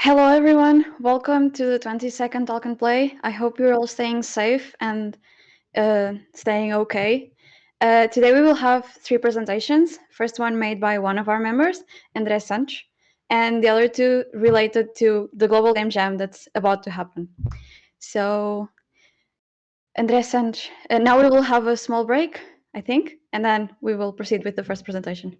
Hello everyone, welcome to the 20-second talk and play. I hope you're all staying safe and staying okay. Today we will have 3 presentations. First one made by one of our members, André Santos, and the other 2 related to the Global Game Jam that's about to happen. So, André Santos, now we will have a small break, I think, and then we will proceed with the first presentation.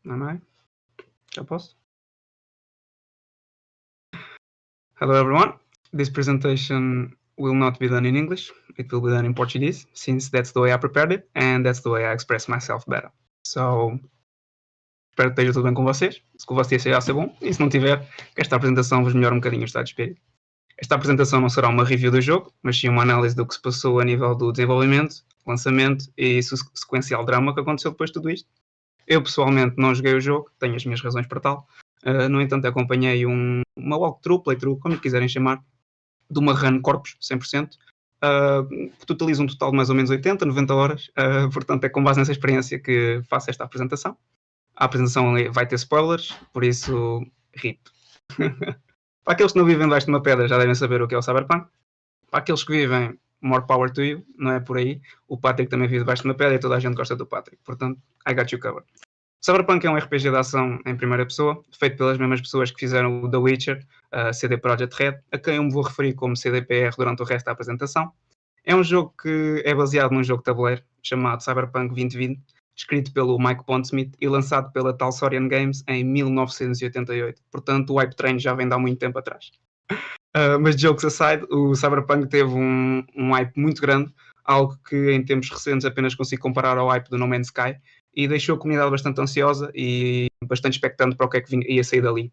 Am I? Já posso? Hello everyone. This presentation will not be done in English. It will be done in Portuguese, since that's the way I prepared it and that's the way I express myself better. So, espero que esteja tudo bem com vocês. Se com vocês já ser bom, e se não tiver, que esta apresentação vos melhore um bocadinho o estado de espírito. Esta apresentação não será uma review do jogo, mas sim uma análise do que se passou a nível do desenvolvimento, lançamento e sequencial drama que aconteceu depois de tudo isto. Eu pessoalmente não joguei o jogo, tenho as minhas razões para tal. No entanto, acompanhei uma walkthrough, playthrough, como quiserem chamar, de uma run corpus, 100%, que totaliza um total de mais ou menos 80, 90 horas. Portanto, é com base nessa experiência que faço esta apresentação. A apresentação vai ter spoilers, por isso, RIP. Para aqueles que não vivem debaixo de uma pedra já devem saber o que é o Cyberpunk. Para aqueles que vivem, more power to you, não é por aí. O Patrick também vive debaixo de uma pedra e toda a gente gosta do Patrick. Portanto, I got you covered. Cyberpunk é um RPG de ação em primeira pessoa, feito pelas mesmas pessoas que fizeram o The Witcher, a CD Projekt Red, a quem eu me vou referir como CDPR durante o resto da apresentação. É um jogo que é baseado num jogo de tabuleiro chamado Cyberpunk 2020, escrito pelo Mike Pondsmith e lançado pela Talsorian Games em 1988. Portanto, o hype train já vem de há muito tempo atrás. Mas jokes aside, o Cyberpunk teve um hype muito grande, algo que em tempos recentes apenas consigo comparar ao hype do No Man's Sky, e deixou a comunidade bastante ansiosa e bastante expectante para o que é que ia sair dali.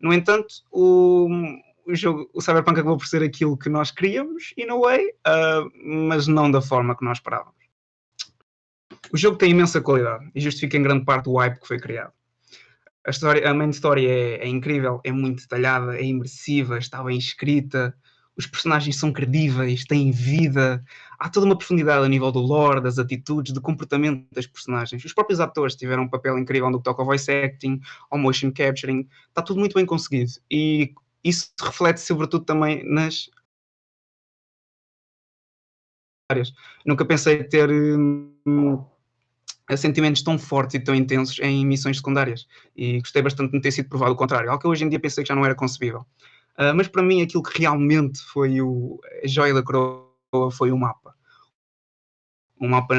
No entanto, o Cyberpunk acabou por ser aquilo que nós queríamos, in a way, mas não da forma que nós esperávamos. O jogo tem imensa qualidade e justifica em grande parte o hype que foi criado. A main story é incrível, é muito detalhada, é imersiva, está bem escrita, os personagens são credíveis, têm vida, há toda uma profundidade a nível do lore, das atitudes, do comportamento das personagens. Os próprios atores tiveram um papel incrível no que toca ao voice acting, ao motion capturing, está tudo muito bem conseguido e isso reflete sobretudo também nas áreas. Nunca pensei ter sentimentos tão fortes e tão intensos em missões secundárias e gostei bastante de não ter sido provado o contrário, algo que hoje em dia pensei que já não era concebível. Mas para mim aquilo que realmente foi a joia da coroa foi o mapa. O mapa,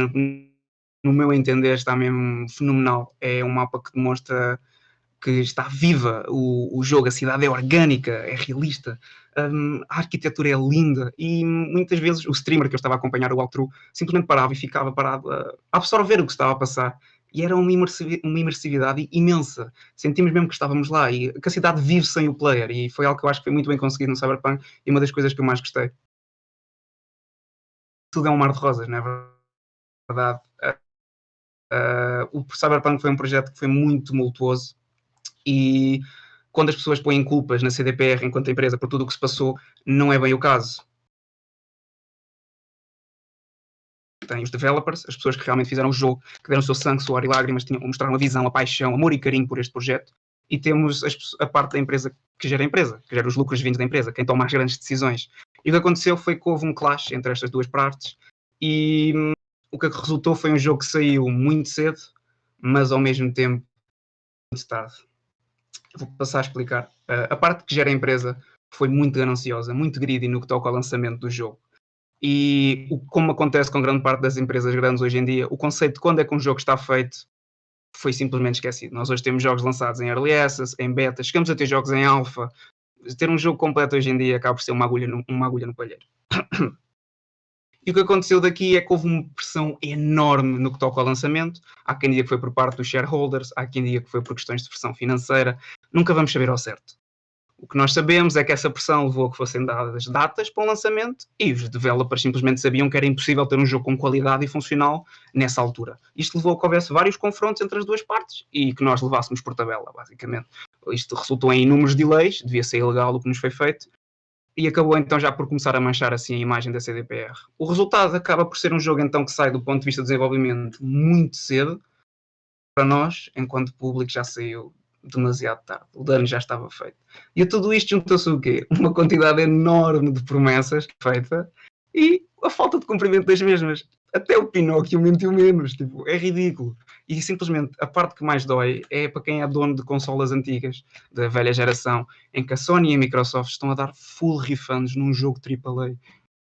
no meu entender, está mesmo fenomenal. É um mapa que demonstra que está viva o jogo, a cidade é orgânica, é realista, a arquitetura é linda e muitas vezes o streamer que eu estava a acompanhar o walkthrough simplesmente parava e ficava parado a absorver o que estava a passar e era uma imersividade imensa. Sentimos mesmo que estávamos lá e que a cidade vive sem o player e foi algo que eu acho que foi muito bem conseguido no Cyberpunk e uma das coisas que eu mais gostei. Tudo é um mar de rosas, não é verdade? O Cyberpunk foi um projeto que foi muito tumultuoso e quando as pessoas põem culpas na CDPR enquanto empresa por tudo o que se passou, não é bem o caso. Tem os developers, as pessoas que realmente fizeram o jogo, que deram o seu sangue, suor e lágrimas, mostraram a visão, a paixão, amor e carinho por este projeto. E temos a parte da empresa, que gera os lucros vindos da empresa, quem toma as grandes decisões. E o que aconteceu foi que houve um clash entre estas duas partes e o que resultou foi um jogo que saiu muito cedo, mas ao mesmo tempo muito tarde. Vou passar a explicar. A parte que gera a empresa foi muito gananciosa, muito greedy no que toca ao lançamento do jogo. E como acontece com grande parte das empresas grandes hoje em dia, o conceito de quando é que um jogo está feito foi simplesmente esquecido. Nós hoje temos jogos lançados em Early Access, em Beta, chegamos a ter jogos em Alpha. Ter um jogo completo hoje em dia acaba por ser uma agulha no palheiro. E o que aconteceu daqui é que houve uma pressão enorme no que toca ao lançamento. Há quem diga que foi por parte dos shareholders, há quem diga que foi por questões de pressão financeira. Nunca vamos saber ao certo. O que nós sabemos é que essa pressão levou a que fossem dadas datas para o lançamento e os developers simplesmente sabiam que era impossível ter um jogo com qualidade e funcional nessa altura. Isto levou a que houvesse vários confrontos entre as duas partes e que nós levássemos por tabela, basicamente. Isto resultou em inúmeros delays, devia ser ilegal o que nos foi feito, e acabou então já por começar a manchar assim a imagem da CDPR. O resultado acaba por ser um jogo então que sai do ponto de vista de desenvolvimento muito cedo. Para nós, enquanto público, já saiu demasiado tarde. O dano já estava feito. E a tudo isto juntou-se o quê? Uma quantidade enorme de promessas feita e a falta de cumprimento das mesmas. Até o Pinóquio mentiu menos. Tipo, é ridículo. E simplesmente a parte que mais dói é para quem é dono de consolas antigas, da velha geração, em que a Sony e a Microsoft estão a dar full refunds num jogo AAA.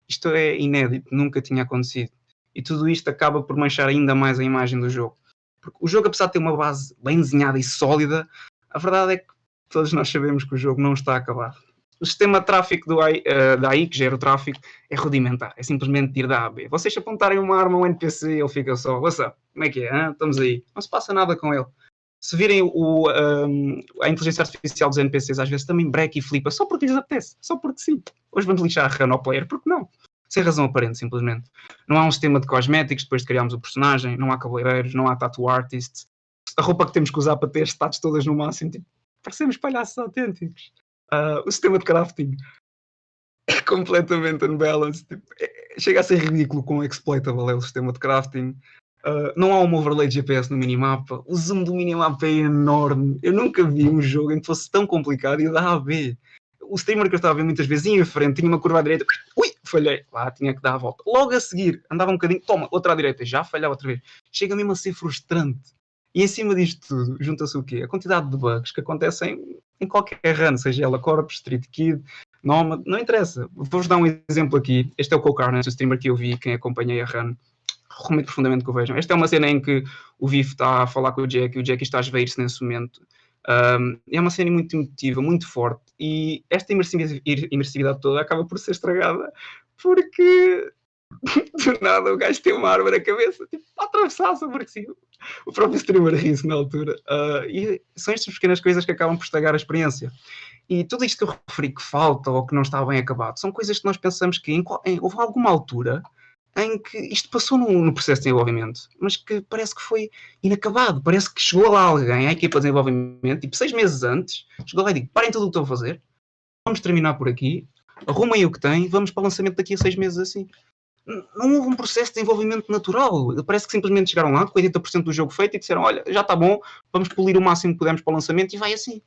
Isto é inédito, nunca tinha acontecido. E tudo isto acaba por manchar ainda mais a imagem do jogo. Porque o jogo, apesar de ter uma base bem desenhada e sólida, a verdade é que todos nós sabemos que o jogo não está acabado. O sistema de tráfego da AI, que gera o tráfego, é rudimentar. É simplesmente ir da A a B. Vocês se apontarem uma arma a um NPC, ele fica só, what's up? Como é que é? Ah, estamos aí. Não se passa nada com ele. Se virem a inteligência artificial dos NPCs, às vezes também breca e flipa, só porque lhes apetece. Só porque sim. Hoje vamos lixar a run ao player, porque não? Sem razão aparente, simplesmente. Não há um sistema de cosméticos depois de criarmos o personagem, não há cabeleireiros, não há tattoo artists. A roupa que temos que usar para ter stats todas no máximo, tipo, parecemos palhaços autênticos. O sistema de crafting é completamente unbalanced. Tipo, chega a ser ridículo quão exploitable é o sistema de crafting. Não há um overlay de GPS no minimapa. O zoom do minimapa é enorme. Eu nunca vi um jogo em que fosse tão complicado e da A a B. O streamer que eu estava a ver muitas vezes ia em frente, tinha uma curva à direita, ui, falhei, lá tinha que dar a volta. Logo a seguir, andava um bocadinho, toma, outra à direita, já falhava outra vez. Chega mesmo a ser frustrante. E em cima disto tudo, junta-se o quê? A quantidade de bugs que acontecem em qualquer run, seja ela Corp, Street Kid, Nomad, não interessa. Vou-vos dar um exemplo aqui. Este é o Cocarnage, o streamer que eu vi, quem acompanhei a run. Recomendo profundamente que o vejam. Esta é uma cena em que o Viv está a falar com o Jack e o Jack está a esvair-se nesse momento. É uma cena muito emotiva, muito forte, e esta imersividade toda acaba por ser estragada porque do nada o gajo tem uma arma na cabeça, tipo, a atravessar só porque sim. O próprio streamer ri-se na altura, e são estas pequenas coisas que acabam por estragar a experiência. E tudo isto que eu referi que falta ou que não está bem acabado são coisas que nós pensamos que houve alguma altura em que isto passou no processo de desenvolvimento, mas que parece que foi inacabado. Parece que chegou lá alguém à equipa de desenvolvimento, tipo 6 meses antes, chegou lá e digo, parem tudo o que estão a fazer, vamos terminar por aqui, arrumem o que têm, vamos para o lançamento daqui a 6 meses assim. Não houve um processo de desenvolvimento natural. Parece que simplesmente chegaram lá com 80% do jogo feito e disseram, olha, já está bom, vamos polir o máximo que pudermos para o lançamento e vai assim.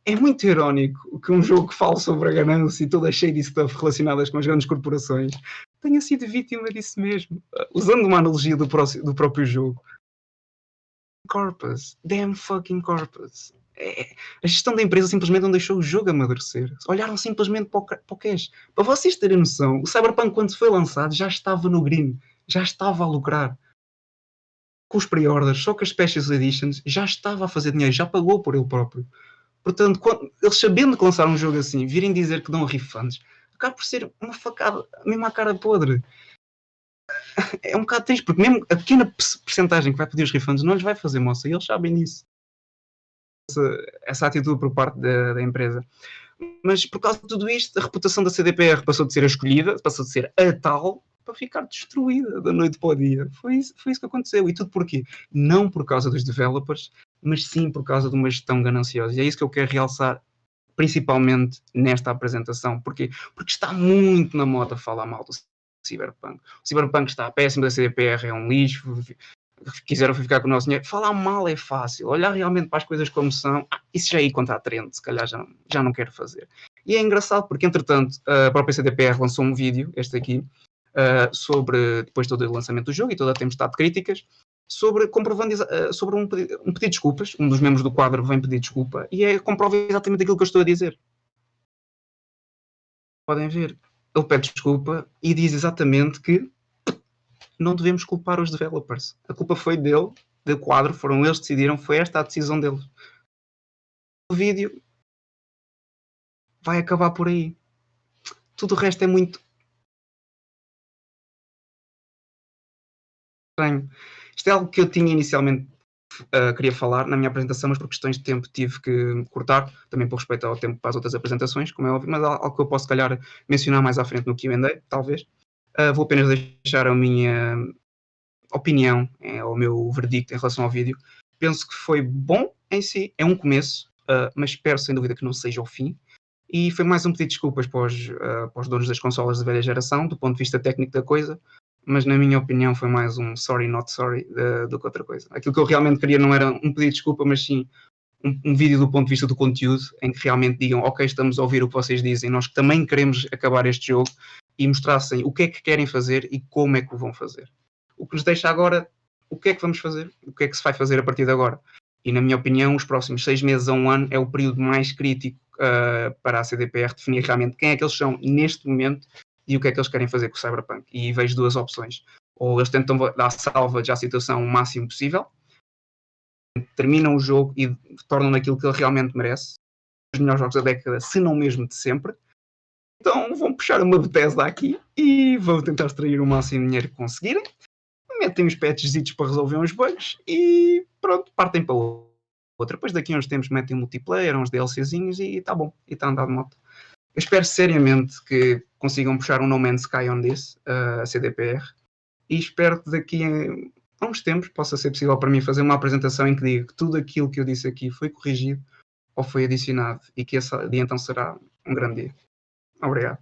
É muito irónico que um jogo que fala sobre a ganância e toda cheia de stuff relacionadas com as grandes corporações tenha sido vítima disso mesmo. Usando uma analogia do próprio jogo. Corpus. Damn fucking corpus. A gestão da empresa simplesmente não deixou o jogo amadurecer. Olharam simplesmente para o cash. Para vocês terem noção, o Cyberpunk, quando foi lançado, já estava no green. Já estava a lucrar. Com os pre-orders, só com as Special Editions, já estava a fazer dinheiro. Já pagou por ele próprio. Portanto, eles sabendo que lançaram um jogo assim, virem dizer que dão refunds, acaba por ser uma facada, mesmo à cara podre. É um bocado triste, porque mesmo a pequena percentagem que vai pedir os refunds não lhes vai fazer moça, e eles sabem disso. Essa atitude por parte da empresa. Mas por causa de tudo isto, a reputação da CDPR passou de ser a escolhida, passou de ser a tal, para ficar destruída da noite para o dia. Foi isso que aconteceu. E tudo porquê? Não por causa dos developers, mas sim por causa de uma gestão gananciosa. E é isso que eu quero realçar, principalmente nesta apresentação. Porquê? Porque está muito na moda falar mal do Cyberpunk. O Cyberpunk está péssimo, da CDPR é um lixo, quiseram ficar com o nosso dinheiro. Falar mal é fácil. Olhar realmente para as coisas como são, isso já é ir contra a trend, se calhar já não quero fazer. E é engraçado porque, entretanto, a própria CDPR lançou um vídeo, este aqui, sobre, depois todo o lançamento do jogo e toda a tempestade de críticas, sobre um pedido de desculpas. Um dos membros do quadro vem pedir desculpa e comprova exatamente aquilo que eu estou a dizer. podem ver, ele pede desculpa e diz exatamente que não devemos culpar os developers. A culpa foi dele, do quadro, foram eles que decidiram, foi esta a decisão deles. O vídeo vai acabar por aí. Tudo o resto é muito estranho. Isto é algo que eu tinha inicialmente queria falar na minha apresentação, mas por questões de tempo tive que cortar, também por respeito ao tempo para as outras apresentações, como é óbvio, mas algo que eu posso, se calhar, mencionar mais à frente no Q&A, talvez. Vou apenas deixar a minha opinião, o meu verdicto em relação ao vídeo. Penso que foi bom em si, é um começo, mas espero sem dúvida que não seja o fim. E foi mais um pedido de desculpas para os donos das consolas de velha geração, do ponto de vista técnico da coisa, mas na minha opinião foi mais um sorry not sorry do que outra coisa. Aquilo que eu realmente queria não era um pedido de desculpa, mas sim um vídeo do ponto de vista do conteúdo, em que realmente digam, ok, estamos a ouvir o que vocês dizem, nós também queremos acabar este jogo, e mostrassem o que é que querem fazer e como é que o vão fazer. O que nos deixa agora, o que é que vamos fazer? O que é que se vai fazer a partir de agora? E na minha opinião, os próximos 6 meses a 1 ano é o período mais crítico para a CDPR definir realmente quem é que eles são neste momento e o que é que eles querem fazer com o Cyberpunk. E vejo duas opções. Ou eles tentam dar salva à situação o máximo possível, terminam o jogo e tornam aquilo que ele realmente merece, os melhores jogos da década, se não mesmo de sempre. Então vão puxar uma Bethesda aqui e vão tentar extrair o máximo de dinheiro que conseguirem, metem uns patchesitos para resolver uns bugs e pronto, partem para outra. Depois daqui a uns tempos metem um multiplayer, uns DLCzinhos e está bom, e está a andar de moto. Eu espero seriamente que consigam puxar um No Man's Sky on this, a CDPR, e espero que daqui a uns tempos possa ser possível para mim fazer uma apresentação em que diga que tudo aquilo que eu disse aqui foi corrigido ou foi adicionado e que esse dia então será um grande dia. Obrigado.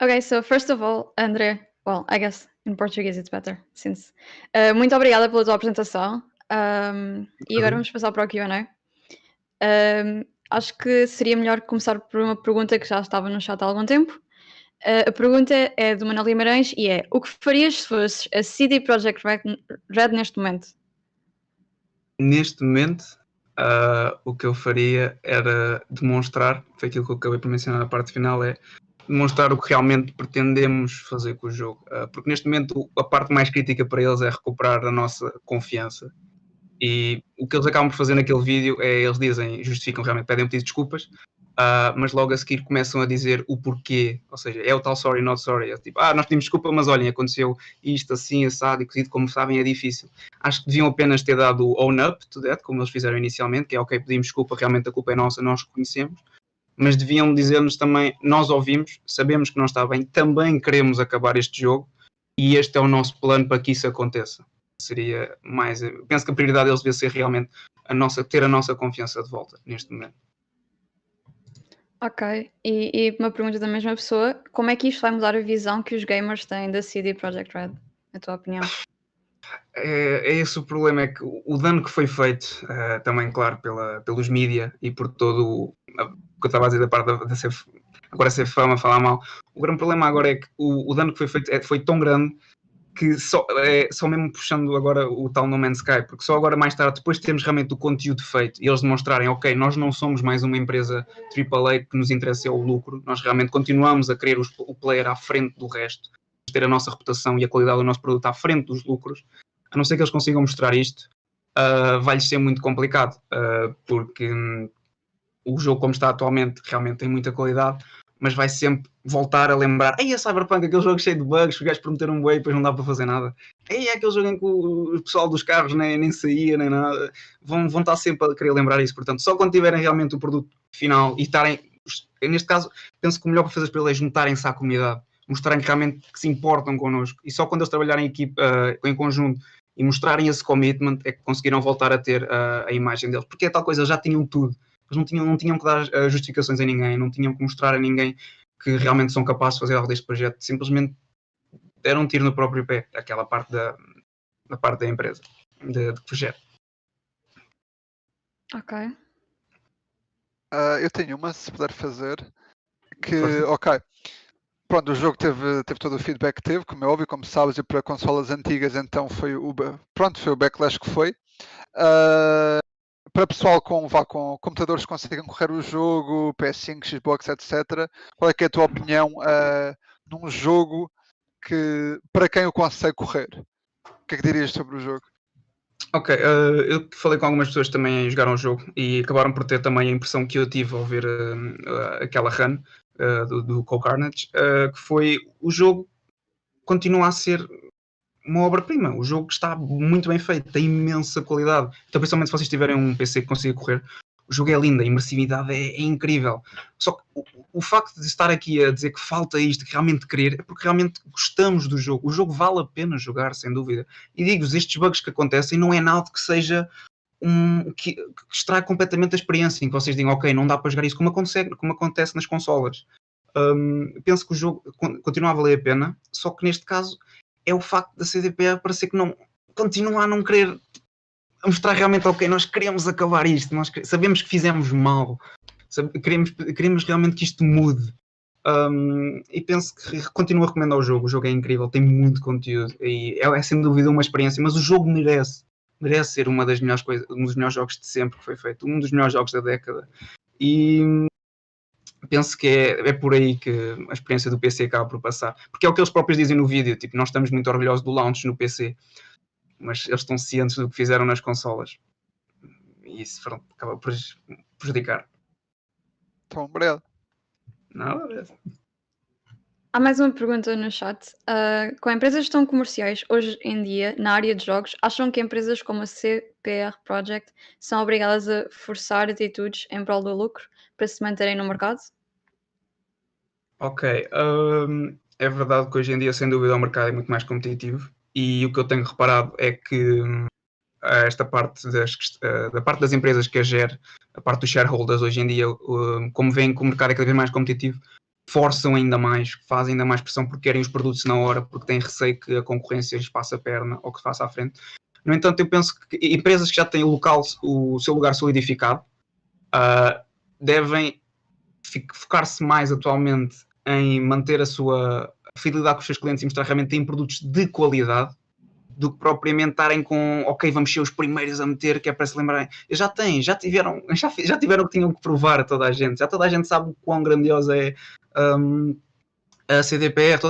Okay, so first of all, André, well, I guess in Portuguese it's better, since... muito obrigada pela tua apresentação. E agora vamos passar para o Q&A. Acho que seria melhor começar por uma pergunta que já estava no chat há algum tempo. A pergunta é do Manuel Guimarães e é: o que farias se fosses a CD Projekt Red neste momento? Neste momento, o que eu faria era demonstrar, foi aquilo que eu acabei por mencionar na parte final, é demonstrar o que realmente pretendemos fazer com o jogo. Porque neste momento a parte mais crítica para eles é recuperar a nossa confiança. E o que eles acabam por fazer naquele vídeo é, eles dizem, justificam realmente, pedem um pedido de desculpas, mas logo a seguir começam a dizer o porquê, ou seja, é o tal sorry not sorry, é tipo, nós pedimos desculpa, mas olhem, aconteceu isto assim, assado e cozido, como sabem é difícil. Acho que deviam apenas ter dado o own up to that, como eles fizeram inicialmente, que é ok, pedimos desculpa, realmente a culpa é nossa, nós reconhecemos, mas deviam dizer-nos também, nós ouvimos, sabemos que não está bem, também queremos acabar este jogo e este é o nosso plano para que isso aconteça. Seria mais, penso que a prioridade deles devia ser realmente ter a nossa confiança de volta neste momento. Ok, e uma pergunta da mesma pessoa, como é que isto vai mudar a visão que os gamers têm da CD Projekt Red, na tua opinião? É esse o problema, é que o dano que foi feito, também, claro, pelos mídia e por todo o que eu estava a dizer da parte de ser, agora ser fama, falar mal, o grande problema agora é que o dano que foi feito foi tão grande que só mesmo puxando agora o tal No Man's Sky, porque só agora mais tarde, depois de termos realmente o conteúdo feito e eles demonstrarem, ok, nós não somos mais uma empresa AAA que nos interessa é o lucro, nós realmente continuamos a querer o player à frente do resto, ter a nossa reputação e a qualidade do nosso produto à frente dos lucros, a não ser que eles consigam mostrar isto, vai-lhes ser muito complicado, porque o jogo como está atualmente realmente tem muita qualidade, mas vai sempre voltar a lembrar, ei, a Cyberpunk, aquele jogo cheio de bugs, os gajos prometeram um bué e depois não dá para fazer nada. Ei, é aquele jogo em que o pessoal dos carros nem saía, nem nada. Vão estar sempre a querer lembrar isso. Portanto, só quando tiverem realmente o produto final e estarem, neste caso, penso que o melhor para fazer para eles é juntarem-se à comunidade, mostrarem realmente que se importam connosco. E só quando eles trabalharem em equipa, em conjunto, e mostrarem esse commitment, é que conseguiram voltar a ter a imagem deles. Porque é tal coisa, eles já tinham tudo. Eles não tinham que dar justificações a ninguém, não tinham que mostrar a ninguém que realmente são capazes de fazer algo deste projeto. Simplesmente deram um tiro no próprio pé, aquela parte da parte da empresa, de projeto. Ok. Eu tenho uma, se puder fazer, que, ok, pronto, o jogo teve todo o feedback que teve, como é óbvio, como sabes, e para consolas antigas, então foi o backlash que foi. Para pessoal com computadores que consigam correr o jogo, PS5, Xbox, etc., qual é que é a tua opinião num jogo que, para quem o consegue correr? O que é que dirias sobre o jogo? Ok, eu falei com algumas pessoas que também jogaram o jogo e acabaram por ter também a impressão que eu tive ao ver aquela run do Cold Carnage, que foi o jogo continua a ser uma obra-prima. O jogo está muito bem feito, tem imensa qualidade. Então, principalmente se vocês tiverem um PC que consiga correr, o jogo é lindo, a imersividade é incrível. Só que o facto de estar aqui a dizer que falta isto, que realmente querer, é porque realmente gostamos do jogo. O jogo vale a pena jogar, sem dúvida. E digo-vos, estes bugs que acontecem não é nada que seja que estrague completamente a experiência, em que vocês digam, ok, não dá para jogar isso, como acontece nas consolas. Penso que o jogo continua a valer a pena, só que neste caso é o facto da CDPR parecer que não continua a não querer mostrar realmente, ok, nós queremos acabar isto, nós sabemos que fizemos mal, queremos realmente que isto mude. E penso que continuo a recomendar o jogo é incrível, tem muito conteúdo e é sem dúvida uma experiência, mas o jogo merece ser uma das melhores coisas, um dos melhores jogos de sempre que foi feito, um dos melhores jogos da década. E penso que é por aí que a experiência do PC acaba por passar, porque é o que eles próprios dizem no vídeo, tipo, nós estamos muito orgulhosos do launch no PC, mas eles estão cientes do que fizeram nas consolas e isso acaba por prejudicar. Então, obrigado. Nada. Há mais uma pergunta no chat. Com empresas tão comerciais hoje em dia na área de jogos, acham que empresas como a CPR Project são obrigadas a forçar atitudes em prol do lucro para se manterem no mercado? Ok, é verdade que hoje em dia, sem dúvida, o mercado é muito mais competitivo e o que eu tenho reparado é que esta parte da parte das empresas que a gere, a parte dos shareholders hoje em dia, como veem que o mercado é cada vez mais competitivo, forçam ainda mais, fazem ainda mais pressão porque querem os produtos na hora, porque têm receio que a concorrência lhes passe a perna ou que faça à frente. No entanto, eu penso que empresas que já têm o seu lugar solidificado devem focar-se mais atualmente em manter a sua fidelidade com os seus clientes e mostrar realmente que têm produtos de qualidade do que propriamente estarem com, ok, vamos ser os primeiros a meter, que é para se lembrarem. Já tiveram o que tinham que provar a toda a gente. Já toda a gente sabe o quão grandiosa é a CDPR.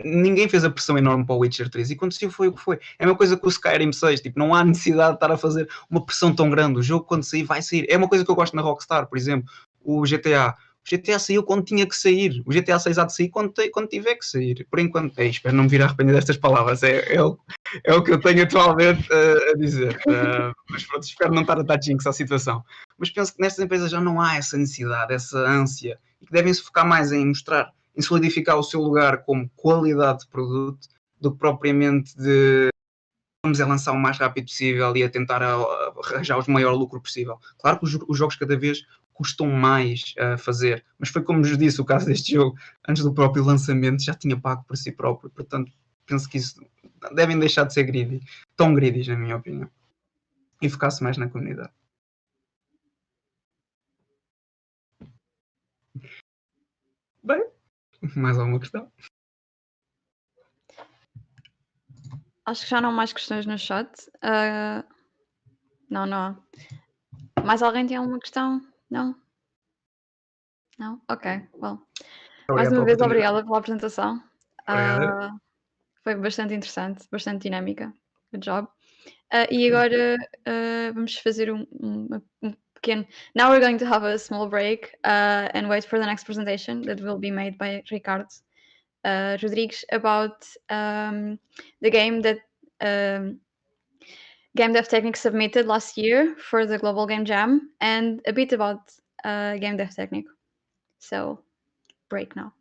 Ninguém fez a pressão enorme para o Witcher 3 e quando saiu foi o que foi. É a mesma coisa que o Skyrim 6, tipo, não há necessidade de estar a fazer uma pressão tão grande. O jogo quando sair vai sair. É uma coisa que eu gosto na Rockstar, por exemplo, o GTA. O GTA saiu quando tinha que sair. O GTA 6 há de sair quando tiver que sair. Por enquanto, espero não me vir a arrepender destas palavras. É o que eu tenho atualmente a dizer. Mas pronto, espero não estar a dar jinx à situação. Mas penso que nestas empresas já não há essa necessidade, essa ânsia. E que devem se focar mais em mostrar, em solidificar o seu lugar como qualidade de produto, do que propriamente de vamos é lançar o mais rápido possível e a tentar arranjar o maior lucro possível. Claro que os jogos cada vez custam mais a fazer, mas foi como vos disse o caso deste jogo, antes do próprio lançamento já tinha pago por si próprio, portanto penso que isso devem deixar de ser greedy, tão greedy na minha opinião, e focar-se mais na comunidade. Bem, mais alguma questão? Acho que já não há mais questões no chat. Não há. Mais alguém tem alguma questão? Não? Não? Ok, well. Mais uma vez, obrigada pela apresentação. Foi bastante interessante, bastante dinâmica. Good job. E agora vamos fazer um pequeno... Now we're going to have a small break and wait for the next presentation that will be made by Ricardo Rodrigues about the game that Game Dev Técnico submitted last year for the Global Game Jam and a bit about Game Dev Técnico. So, break now.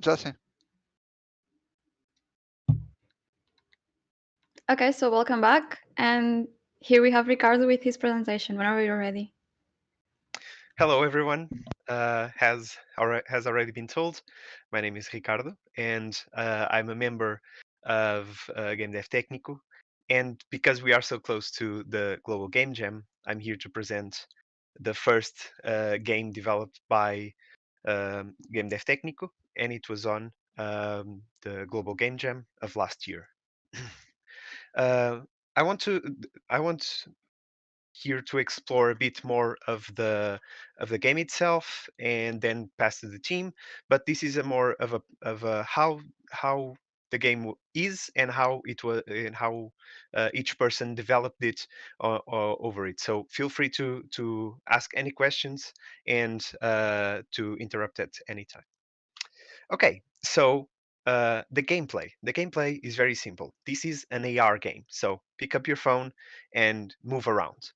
Já sim. Okay, so welcome back. And here we have Ricardo with his presentation, whenever you're ready. Hello, everyone. Has already been told, my name is Ricardo, and I'm a member of Game Dev Técnico. And because we are so close to the Global Game Jam, I'm here to present the first game developed by Game Dev Técnico, and it was on the Global Game Jam of last year. I want here to explore a bit more of the game itself and then pass to the team, but this is a more of a how the game is and how it was and how each person developed it over it. So feel free to ask any questions and to interrupt at any time. Okay, so the gameplay is very simple. This is an AR game, so pick up your phone and move around.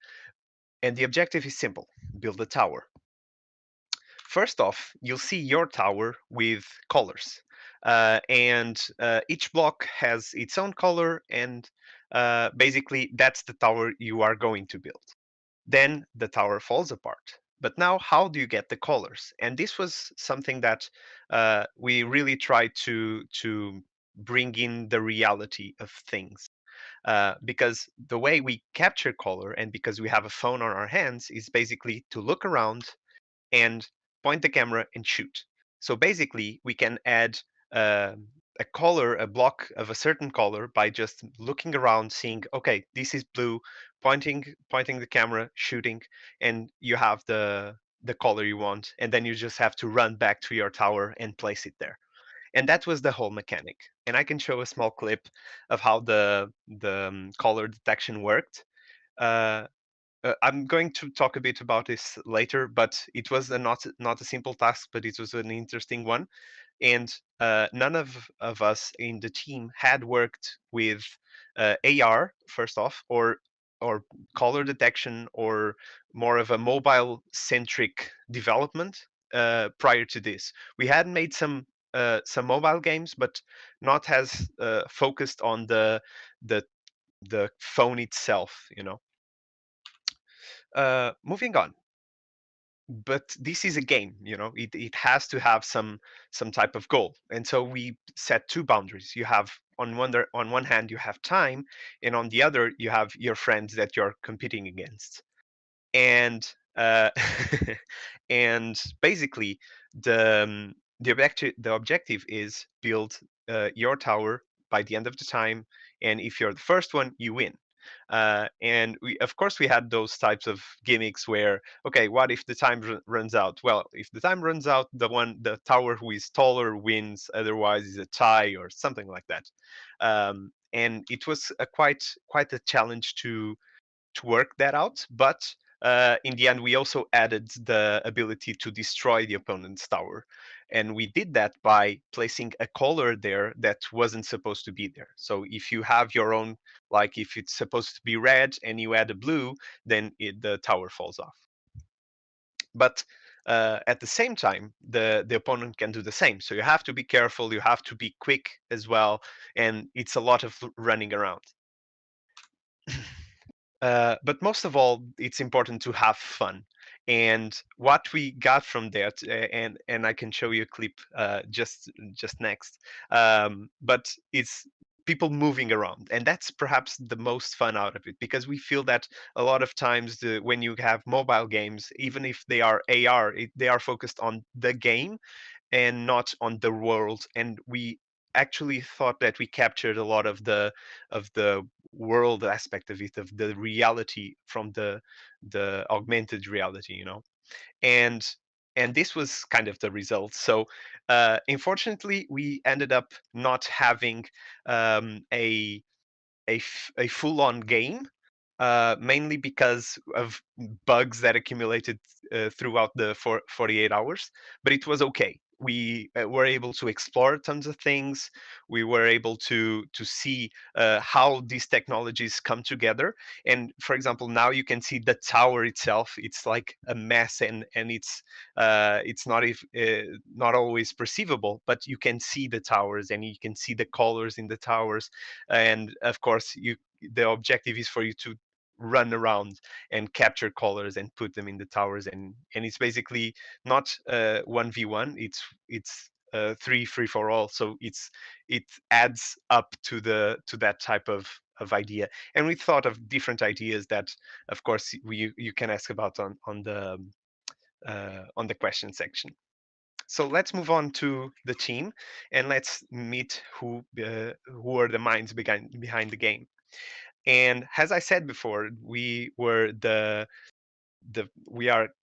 And the objective is simple: build a tower. First off, you'll see your tower with colors. And each block has its own color, and basically that's the tower you are going to build. Then the tower falls apart. But now, how do you get the colors? And this was something that we really tried to bring in the reality of things. Because the way we capture color and because we have a phone on our hands is basically to look around and point the camera and shoot. So basically, we can add color, a block of a certain color, by just looking around, seeing, okay, this is blue, pointing the camera, shooting, and you have the color you want, and then you just have to run back to your tower and place it there. And that was the whole mechanic. And I can show a small clip of how the color detection worked. Uh, I'm going to talk a bit about this later, but it was not a simple task, but it was an interesting one. And none of us in the team had worked with AR first off, or color detection, or more of a mobile centric development prior to this. We had made some mobile games, but not as focused on the the phone itself, you know. Moving on, but this is a game, you know. It has to have some type of goal, and so we set two boundaries. You have, on one hand you have time, and on the other you have your friends that you're competing against. And and basically the objective is build your tower by the end of the time, and if you're the first one, you win. And we, of course, we had those types of gimmicks where, okay, what if the time runs out? Well, if the time runs out, the tower who is taller wins. Otherwise, is a tie or something like that. And it was a quite a challenge to work that out. But in the end, we also added the ability to destroy the opponent's tower. And we did that by placing a color there that wasn't supposed to be there. So if you have your own, like if it's supposed to be red and you add a blue, then the tower falls off. But at the same time, the opponent can do the same. So you have to be careful, you have to be quick as well, and it's a lot of running around. But most of all, it's important to have fun. And what we got from that, and I can show you a clip just next. But it's people moving around, and that's perhaps the most fun out of it, because we feel that a lot of times when you have mobile games, even if they are AR, they are focused on the game and not on the world. And we actually thought that we captured a lot of the world aspect of it, of the reality from the augmented reality, you know. And and this was kind of the result. So unfortunately, we ended up not having a a full-on game, mainly because of bugs that accumulated throughout the 48 hours. But it was okay. We were able to explore tons of things. We were able to see how these technologies come together. And for example, now you can see the tower itself. It's like a mess, and it's not if not always perceivable, but you can see the towers and you can see the colors in the towers. And of course, the objective is for you to run around and capture colors and put them in the towers. And it's basically not 1v1, it's three free for all. So it adds up to that type of idea. And we thought of different ideas that, of course, you can ask about on the question section. So let's move on to the team, and let's meet who are the minds behind the game. And as I said before, we are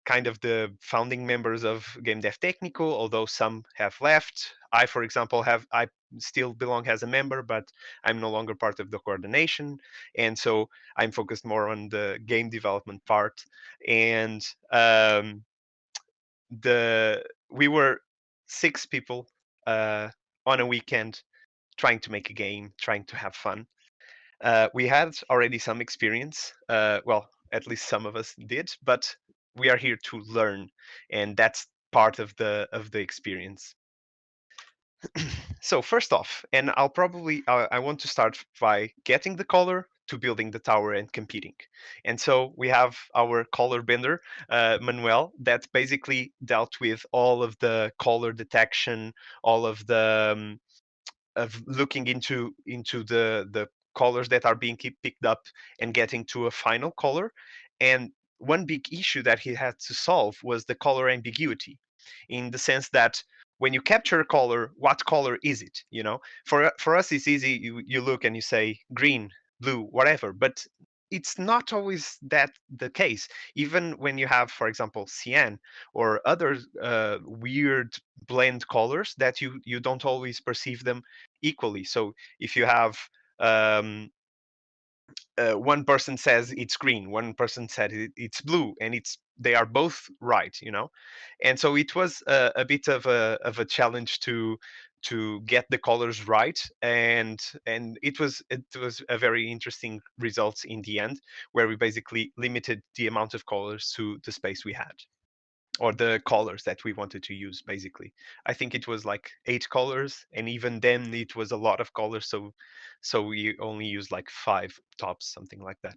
kind of the founding members of Game Dev Técnico, although some have left. I, for example, I still belong as a member, but I'm no longer part of the coordination, and so I'm focused more on the game development part. And we were 6 people on a weekend, trying to make a game, trying to have fun. We had already some experience. Well, at least some of us did, but we are here to learn, and that's part of the experience. So first off, and I want to start by getting the color to building the tower and competing. And so we have our color bender, Manuel, that basically dealt with all of the color detection, all of the of looking into the colors that are being picked up and getting to a final color. And one big issue that he had to solve was the color ambiguity, in the sense that when you capture a color, what color is it? You know, for us it's easy. You look and you say green, blue, whatever, but it's not always that the case. Even when you have, for example, cyan or other weird blend colors that you don't always perceive them equally. So if you have um, one person says it's green, one person said it's blue, and they are both right, you know. And so it was a bit of a challenge to get the colors right, and it was a very interesting results in the end, where we basically limited the amount of colors to the space we had, or the colors that we wanted to use. Basically, I think it was like 8 colors, and even then it was a lot of colors, so we only used like 5 tops, something like that.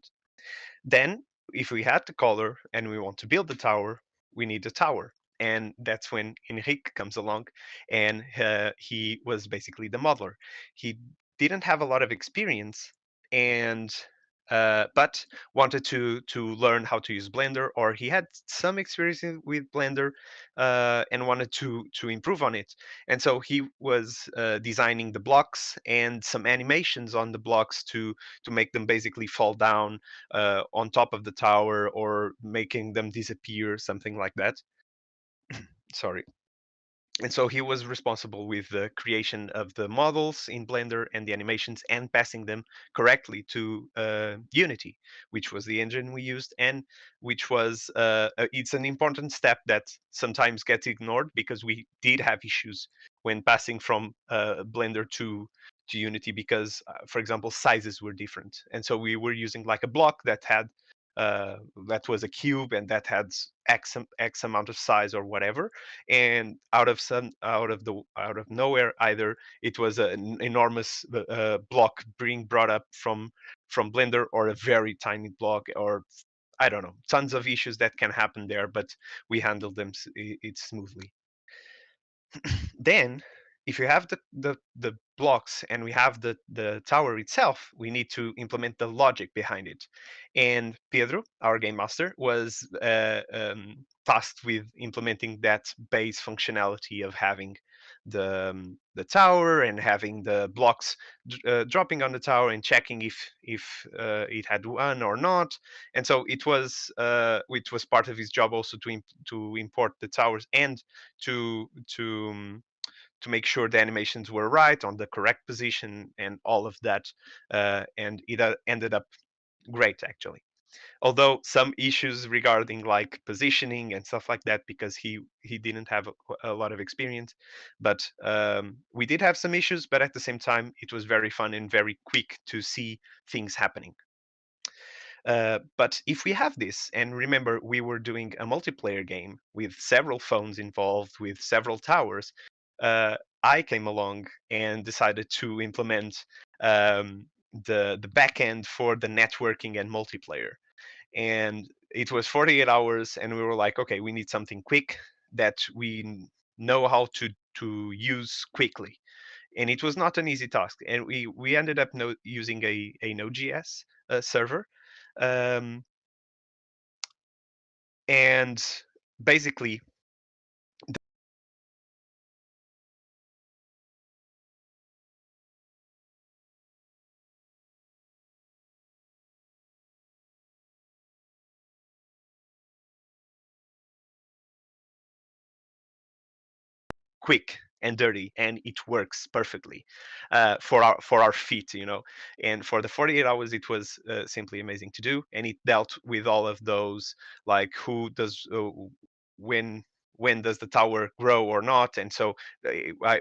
Then if we had the color and we want to build the tower, we need a tower, and that's when Enrique comes along, and he was basically the modeler. He didn't have a lot of experience, and but wanted to learn how to use Blender, or he had some experience with Blender, and wanted to improve on it. And so he was designing the blocks and some animations on the blocks to make them basically fall down on top of the tower, or making them disappear, something like that. Sorry. And so he was responsible with the creation of the models in Blender and the animations, and passing them correctly to Unity, which was the engine we used, and which was it's an important step that sometimes gets ignored, because we did have issues when passing from Blender to Unity, because, for example, sizes were different, and so we were using like a block uh, that was a cube, and that had x amount of size or whatever, and out of nowhere, either it was an enormous block being brought up from Blender, or a very tiny block, or I don't know, tons of issues that can happen there, but we handled them it smoothly. Then if you have the blocks and we have the tower itself, we need to implement the logic behind it. And Pedro, our game master, was tasked with implementing that base functionality of having the tower, and having the blocks dropping on the tower, and checking if it had one or not. And so it was part of his job also to import the towers, and to to make sure the animations were right on the correct position, and all of that. And it ended up great, actually. Although some issues regarding like positioning and stuff like that, because he didn't have a lot of experience. But we did have some issues, but at the same time, it was very fun and very quick to see things happening. But if we have this, and remember, we were doing a multiplayer game with several phones involved, with several towers, I came along and decided to implement the backend for the networking and multiplayer. And it was 48 hours, and we were like, okay, we need something quick that we know how to use quickly. And it was not an easy task, and we ended up using a Node.js server. um, and basically quick and dirty, and it works perfectly for our feet, you know. And for the 48 hours, it was simply amazing to do, and it dealt with all of those, like who does when does the tower grow or not. And so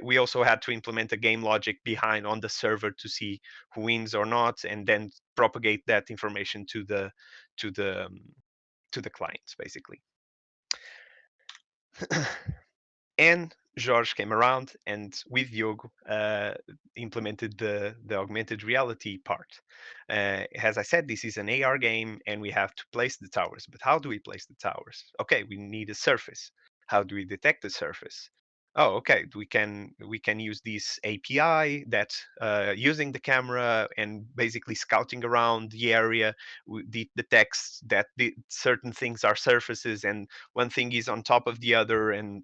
we also had to implement a game logic behind on the server to see who wins or not, and then propagate that information to the um, to the clients, basically. And Jorge came around, and with Diogo implemented the augmented reality part. As I said, this is an AR game, and we have to place the towers. But how do we place the towers? Okay, we need a surface. How do we detect the surface? Oh, okay, we can use this API that using the camera and basically scouting around the area, detects that certain things are surfaces, and one thing is on top of the other, and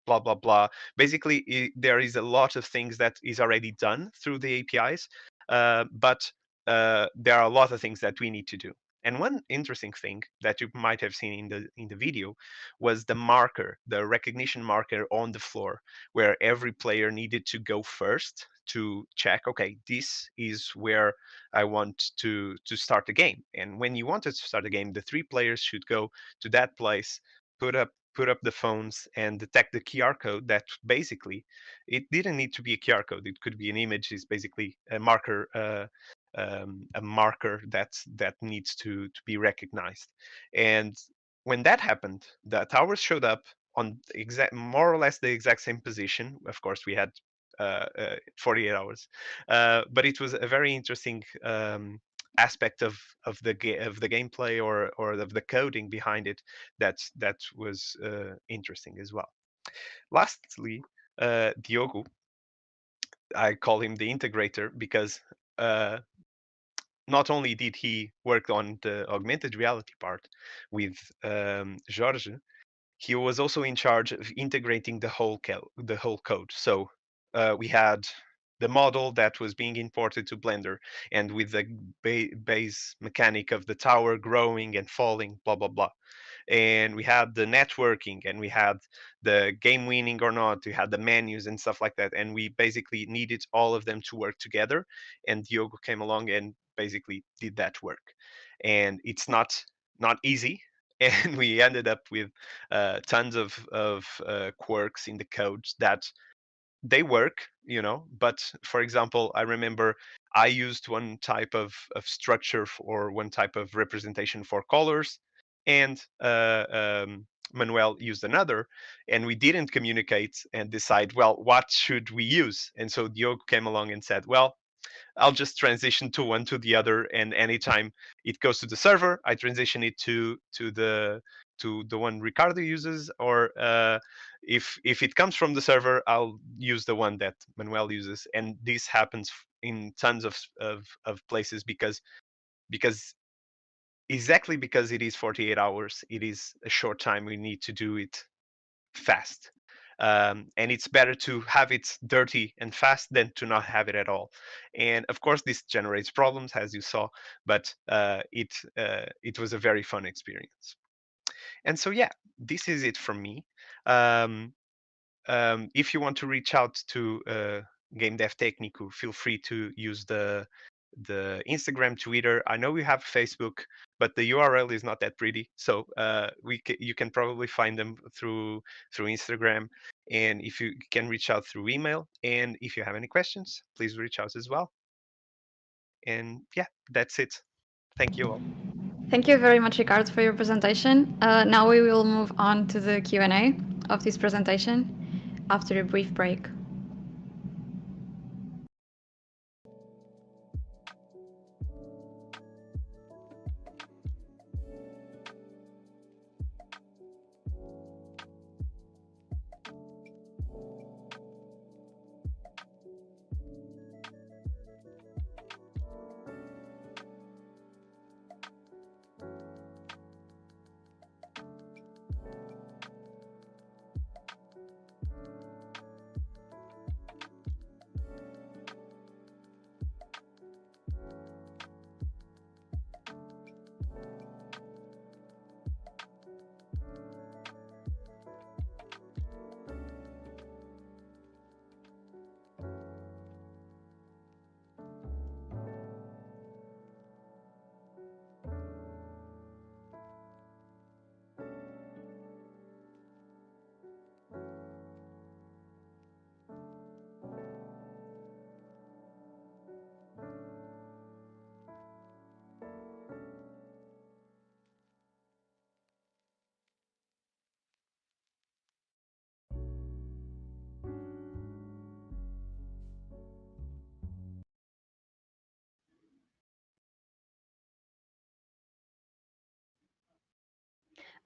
blah blah blah. Basically, there is a lot of things that is already done through the APIs, but there are a lot of things that we need to do. And one interesting thing that you might have seen in the video was the marker, the recognition marker on the floor, where every player needed to go first to check, okay, this is where I want to start the game. And when you wanted to start the game, the 3 players should go to that place, put up the phones and detect the QR code. That basically, it didn't need to be a QR code. It could be an image. It's basically a marker that needs to be recognized. And when that happened, the towers showed up on more or less the exact same position. Of course, we had 48 hours, but it was a very interesting aspect of the gameplay or of the coding behind it that was interesting as well. Lastly, Diogo, I call him the integrator because uh, not only did he work on the augmented reality part with Jorge, he was also in charge of integrating the whole code. So we had the model that was being imported to Blender, and with the base mechanic of the tower growing and falling, blah blah blah. And we had the networking, and we had the game winning or not. We had the menus and stuff like that, and we basically needed all of them to work together. And Diogo came along and basically did that work. And it's not easy, and we ended up with tons of quirks in the code that they work, but for example, I remember I used one type of structure or one type of representation for colors, and Manuel used another, and we didn't communicate and decide, well, what should we use? And so Diogo came along and said, well, I'll just transition to one to the other, and anytime it goes to the server, I transition it to the one Ricardo uses, or if it comes from the server, I'll use the one that Manuel uses. And this happens in tons of places because exactly because it is 48 hours, it is a short time. We need to do it fast. And it's better to have it dirty and fast than to not have it at all. And of course, this generates problems, as you saw, but it was a very fun experience. And so, yeah, this is it from me. Um, if you want to reach out to Game Dev Técnico, feel free to use the Instagram, Twitter. I know we have Facebook, but the URL is not that pretty. So you can probably find them through Instagram, and if you can reach out through email. And if you have any questions, please reach out as well. And yeah, that's it. Thank you all. Thank you very much, Ricardo, for your presentation. Now we will move on to the Q&A of this presentation after a brief break.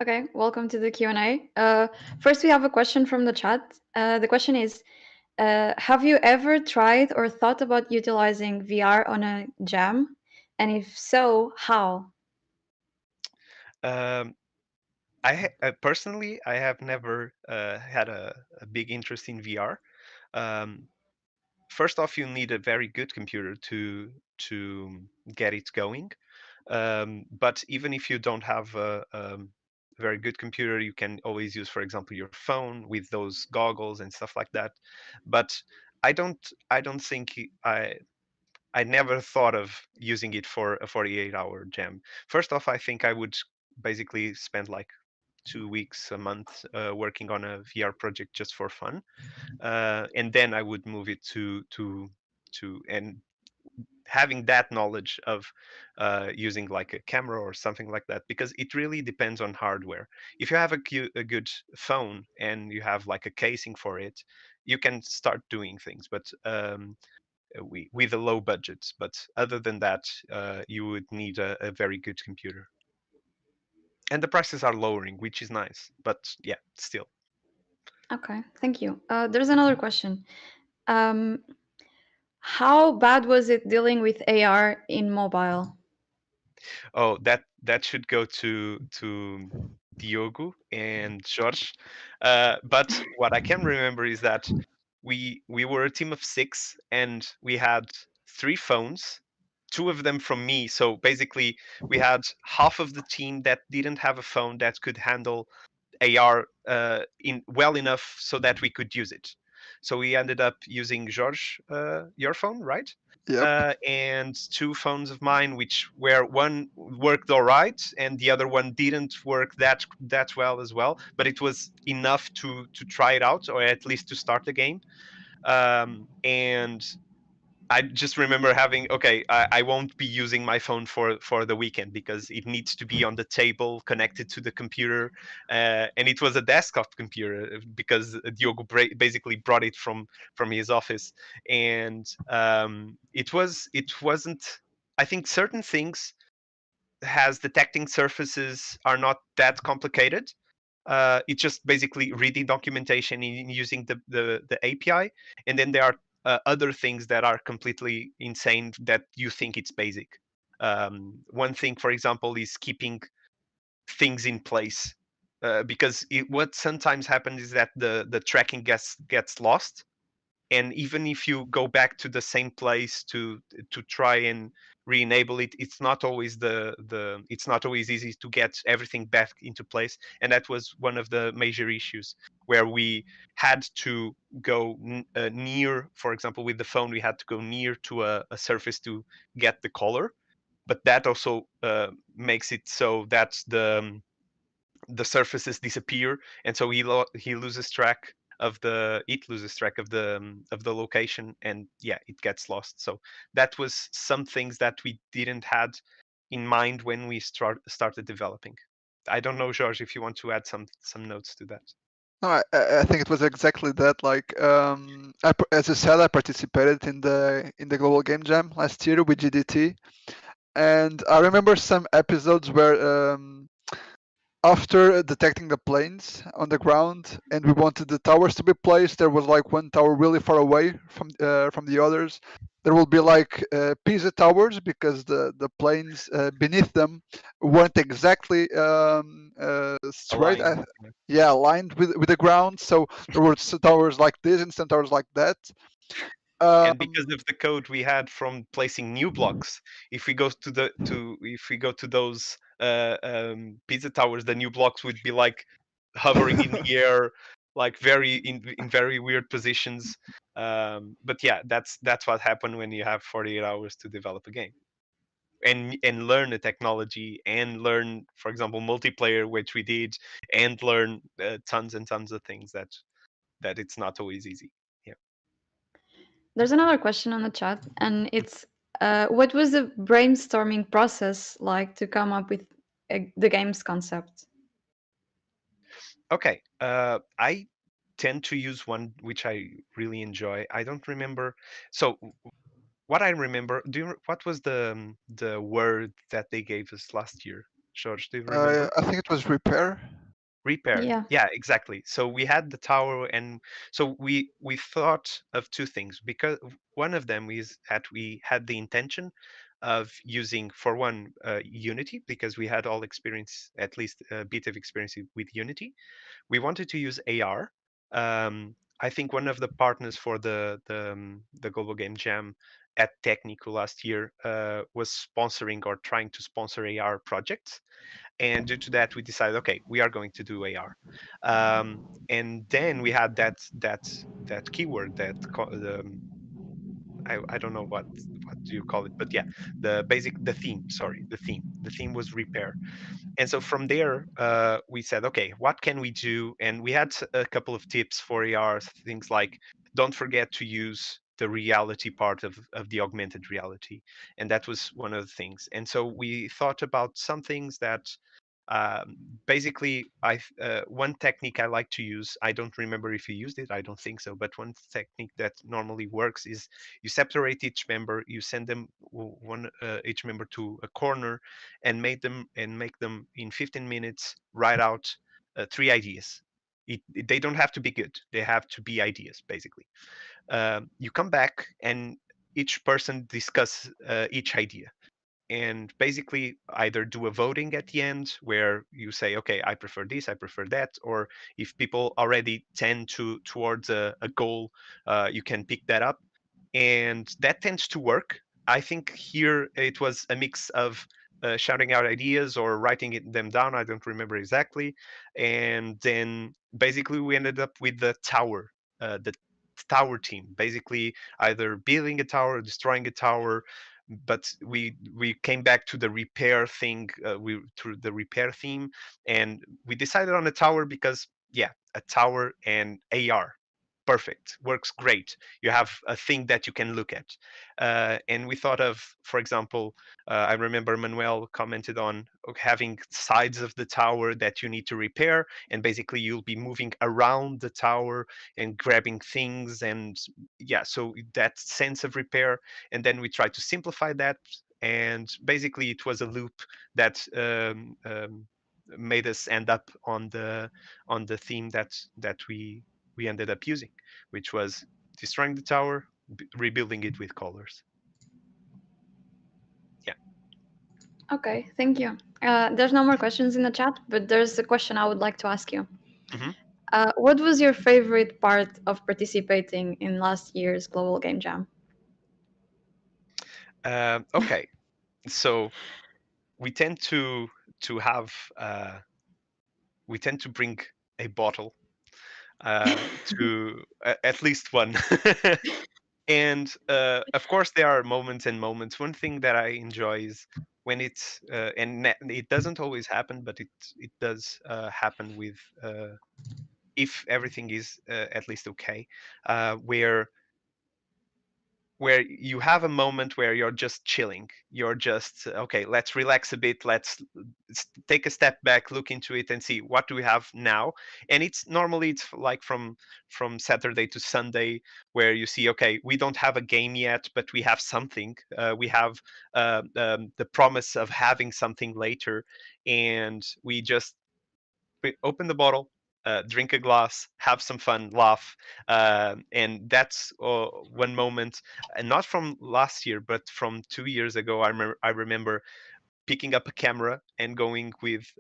Okay, welcome to the Q&A. First, we have a question from the chat. The question is, have you ever tried or thought about utilizing VR on a jam? And if so, how? Um, personally, I have never had a big interest in VR. Um, First off, you need a very good computer to get it going. But even if you don't have a very good computer, you can always use, for example, your phone with those goggles and stuff like that. But I don't think I never thought of using it for a 48-hour jam. First off, I think I would basically spend like 2 weeks, a month, working on a VR project just for fun, and then I would move it to and having that knowledge of using like a camera or something like that, because it really depends on hardware. If you have a good phone and you have like a casing for it, you can start doing things, but with a low budget. But other than that, you would need a very good computer, and the prices are lowering, which is nice, but yeah, still. Okay, thank you. There's another question. Um, how bad was it dealing with AR in mobile? Oh, that should go to Diogo and Jorge. But what I can remember is that we were a team of six, and we had three phones, two of them from me. So basically, we had half of the team that didn't have a phone that could handle AR in well enough so that we could use it. So we ended up using George, your phone, right? Yep. And two phones of mine, which where one worked all right and the other one didn't work that well as well. But it was enough to try it out, or at least to start the game. And I just remember having, okay, I won't be using my phone for the weekend because it needs to be on the table connected to the computer, and it was a desktop computer because Diogo basically brought it from his office, and it wasn't. I think certain things has detecting surfaces are not that complicated. It's just basically reading documentation and using the API, and then there are other things that are completely insane that you think it's basic. One thing, for example, is keeping things in place, because what sometimes happens is that the tracking gets lost, and even if you go back to the same place to try and re-enable it, it's not always it's not always easy to get everything back into place. And that was one of the major issues, where we had to go near, for example, with the phone, we had to go near to a surface to get the color. But that also makes it so that the surfaces disappear, and so he loses track of the it loses track of the location, and yeah, it gets lost. So that was some things that we didn't had in mind when we started developing. I don't know, George, if you want to add some notes to that. No, I think it was exactly that. Like, as you said, I participated in the Global Game Jam last year with GDT, and I remember some episodes where after detecting the planes on the ground and we wanted the towers to be placed, there was like one tower really far away from the others. There will be like pizza towers because the planes beneath them weren't exactly straight. Aligned. Yeah, aligned with the ground. So there were some towers like this and some towers like that. And because Um, of the code we had from placing new blocks, if we go to those pizza towers, the new blocks would be like hovering in the air, like very in very weird positions. But yeah, that's what happened when you have 48 hours to develop a game and learn the technology and learn, for example, multiplayer, which we did, and learn tons and tons of things that it's not always easy. Yeah. There's another question on the chat, and it's what was the brainstorming process like to come up with the game's concept? Okay. I tend to use one which I really enjoy. I don't remember. So what I remember, what was the word that they gave us last year? George, do you remember? I think it was repair. Repair. Yeah. Yeah, exactly. So we had the tower, and so we thought of two things, because one of them is that we had the intention of using, for one, Unity, because we had all experience, at least a bit of experience with Unity. We wanted to use AR. I think one of the partners for the Global Game Jam at Técnico last year was sponsoring or trying to sponsor AR projects, and due to that, we decided, okay, we are going to do AR. And then we had that keyword I don't know what do you call it, but yeah, the theme. Sorry, the theme. The theme was repair. And so from there, we said, okay, what can we do? And we had a couple of tips for AR, things like don't forget to use the reality part of the augmented reality. And that was one of the things. And so we thought about some things that um, basically, one technique I like to use. I don't remember if you used it. I don't think so. But one technique that normally works is you separate each member. You send them each member to a corner, and make them in 15 minutes write out 3 ideas. They don't have to be good. They have to be ideas, basically. You come back and each person discuss each idea, and basically either do a voting at the end where you say, okay, I prefer this, I prefer that, or if people already tend towards a goal, you can pick that up, and that tends to work. I think here it was a mix of shouting out ideas or writing them down. I don't remember exactly, and then basically we ended up with the tower team, basically either building a tower or destroying a tower. But we came back to the repair thing, we through the repair theme, and we decided on a tower because, yeah, a tower and AR, perfect, works great. You have a thing that you can look at, and we thought of, for example, I remember Manuel commented on having sides of the tower that you need to repair, and basically you'll be moving around the tower and grabbing things, and yeah, so that sense of repair. And then we tried to simplify that, and basically it was a loop that made us end up on the theme that we ended up using, which was destroying the tower, rebuilding it with colors. Yeah. Okay, thank you. There's no more questions in the chat, but there's a question I would like to ask you. Mhm. What was your favorite part of participating in last year's Global Game Jam? Okay, so we tend to have we tend to bring a bottle to at least one. And of course there are moments and moments. One thing that I enjoy is when it's it doesn't always happen, but it does happen with if everything is at least okay, where you have a moment where you're just chilling. You're just, okay, let's relax a bit. Let's take a step back, look into it, and see what do we have now. And it's normally it's like from Saturday to Sunday, where you see, okay, we don't have a game yet, but we have something. We have the promise of having something later, and we just open the bottle, drink a glass, have some fun, laugh, and that's one moment, and not from last year, but from 2 years ago. I remember picking up a camera and going with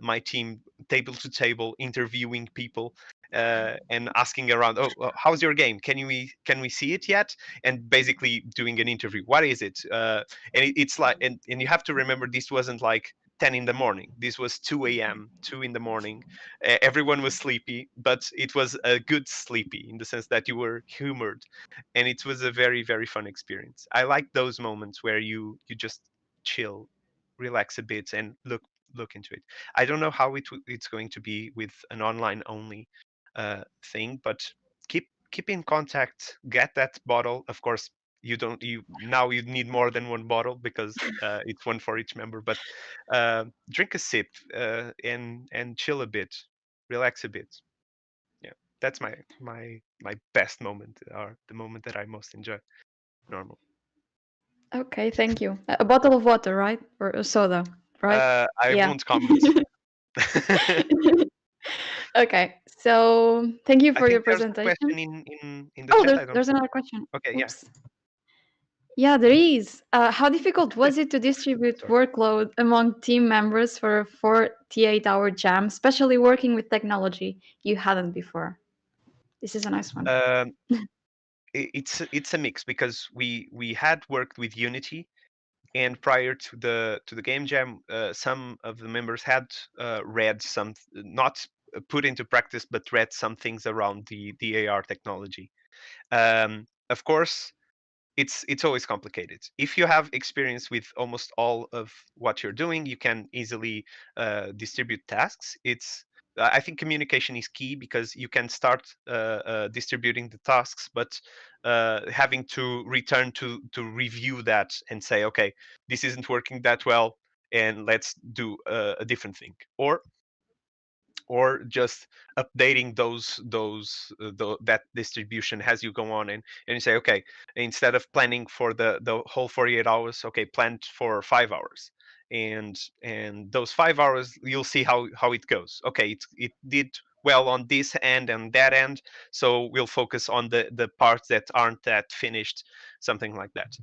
my team table to table, interviewing people, and asking around, oh, how's your game? Can we see it yet? And basically doing an interview. What is it? And it's like, and you have to remember, this wasn't like 10 in the morning. This was 2 a.m., 2 in the morning. Everyone was sleepy, but it was a good sleepy in the sense that you were humored. And it was a very, very fun experience. I like those moments where you just chill, relax a bit, and look into it. I don't know how it's going to be with an online only thing, but keep in contact. Get that bottle. Of course, you now you need more than one bottle because it's one for each member. But drink a sip and chill a bit, relax a bit. Yeah, that's my best moment, or the moment that I most enjoy. Normal. Okay, thank you. A bottle of water, right? Or a soda, right? I Yeah. won't comment. Okay, so thank you I for your think there's a presentation. question in the Oh, chat. I don't. there's another question. Okay, yeah. Oops. Yeah, there is. How difficult was it to distribute Sorry. workload among team members for a 48-hour jam, especially working with technology you hadn't before? This is a nice one. Um, it's a mix because we had worked with Unity, and prior to the game jam, some of the members had read some, not put into practice, but read some things around the AR technology. Of course, it's always complicated. If you have experience with almost all of what you're doing, you can easily distribute tasks. I think communication is key because you can start distributing the tasks, but having to return to review that and say, okay, this isn't working that well, and let's do a different thing, or just updating that distribution as you go on, and you say, okay, instead of planning for the whole 48 hours, okay, plan for 5 hours, and those 5 hours you'll see how it goes. Okay, it did well on this end and that end, so we'll focus on the parts that aren't that finished, something like that.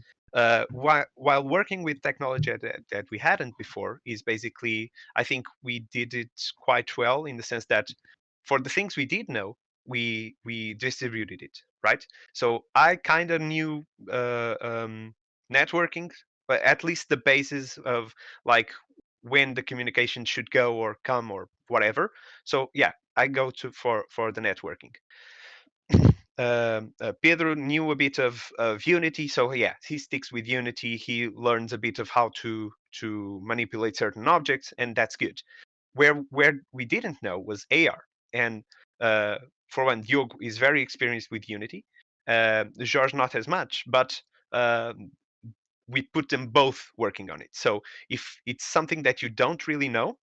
While working with technology that we hadn't before, is basically, I think we did it quite well in the sense that for the things we did know, we distributed it, right? So I kind of knew networking, but at least the basis of, like, when the communication should go or come or whatever. So yeah, I go to for the networking. Pedro knew a bit of Unity, so yeah, he sticks with Unity. He learns a bit of how to manipulate certain objects, and that's good. Where we didn't know was AR, and uh, for one, Diogo is very experienced with Unity. George not as much, but we put them both working on it. So if it's something that you don't really know,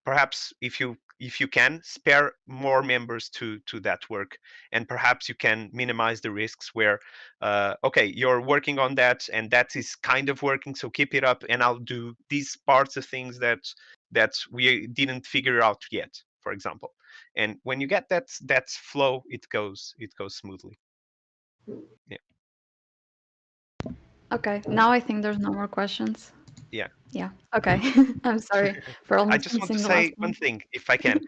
perhaps if you can spare more members to that work, and perhaps you can minimize the risks where okay, you're working on that and that is kind of working, so keep it up and I'll do these parts of things that we didn't figure out yet, for example. And when you get that flow, it goes smoothly. Yeah. Okay, now I think there's no more questions. Yeah. Yeah, okay. I'm sorry for I almost just want to missing the last say one one. thing, if I can.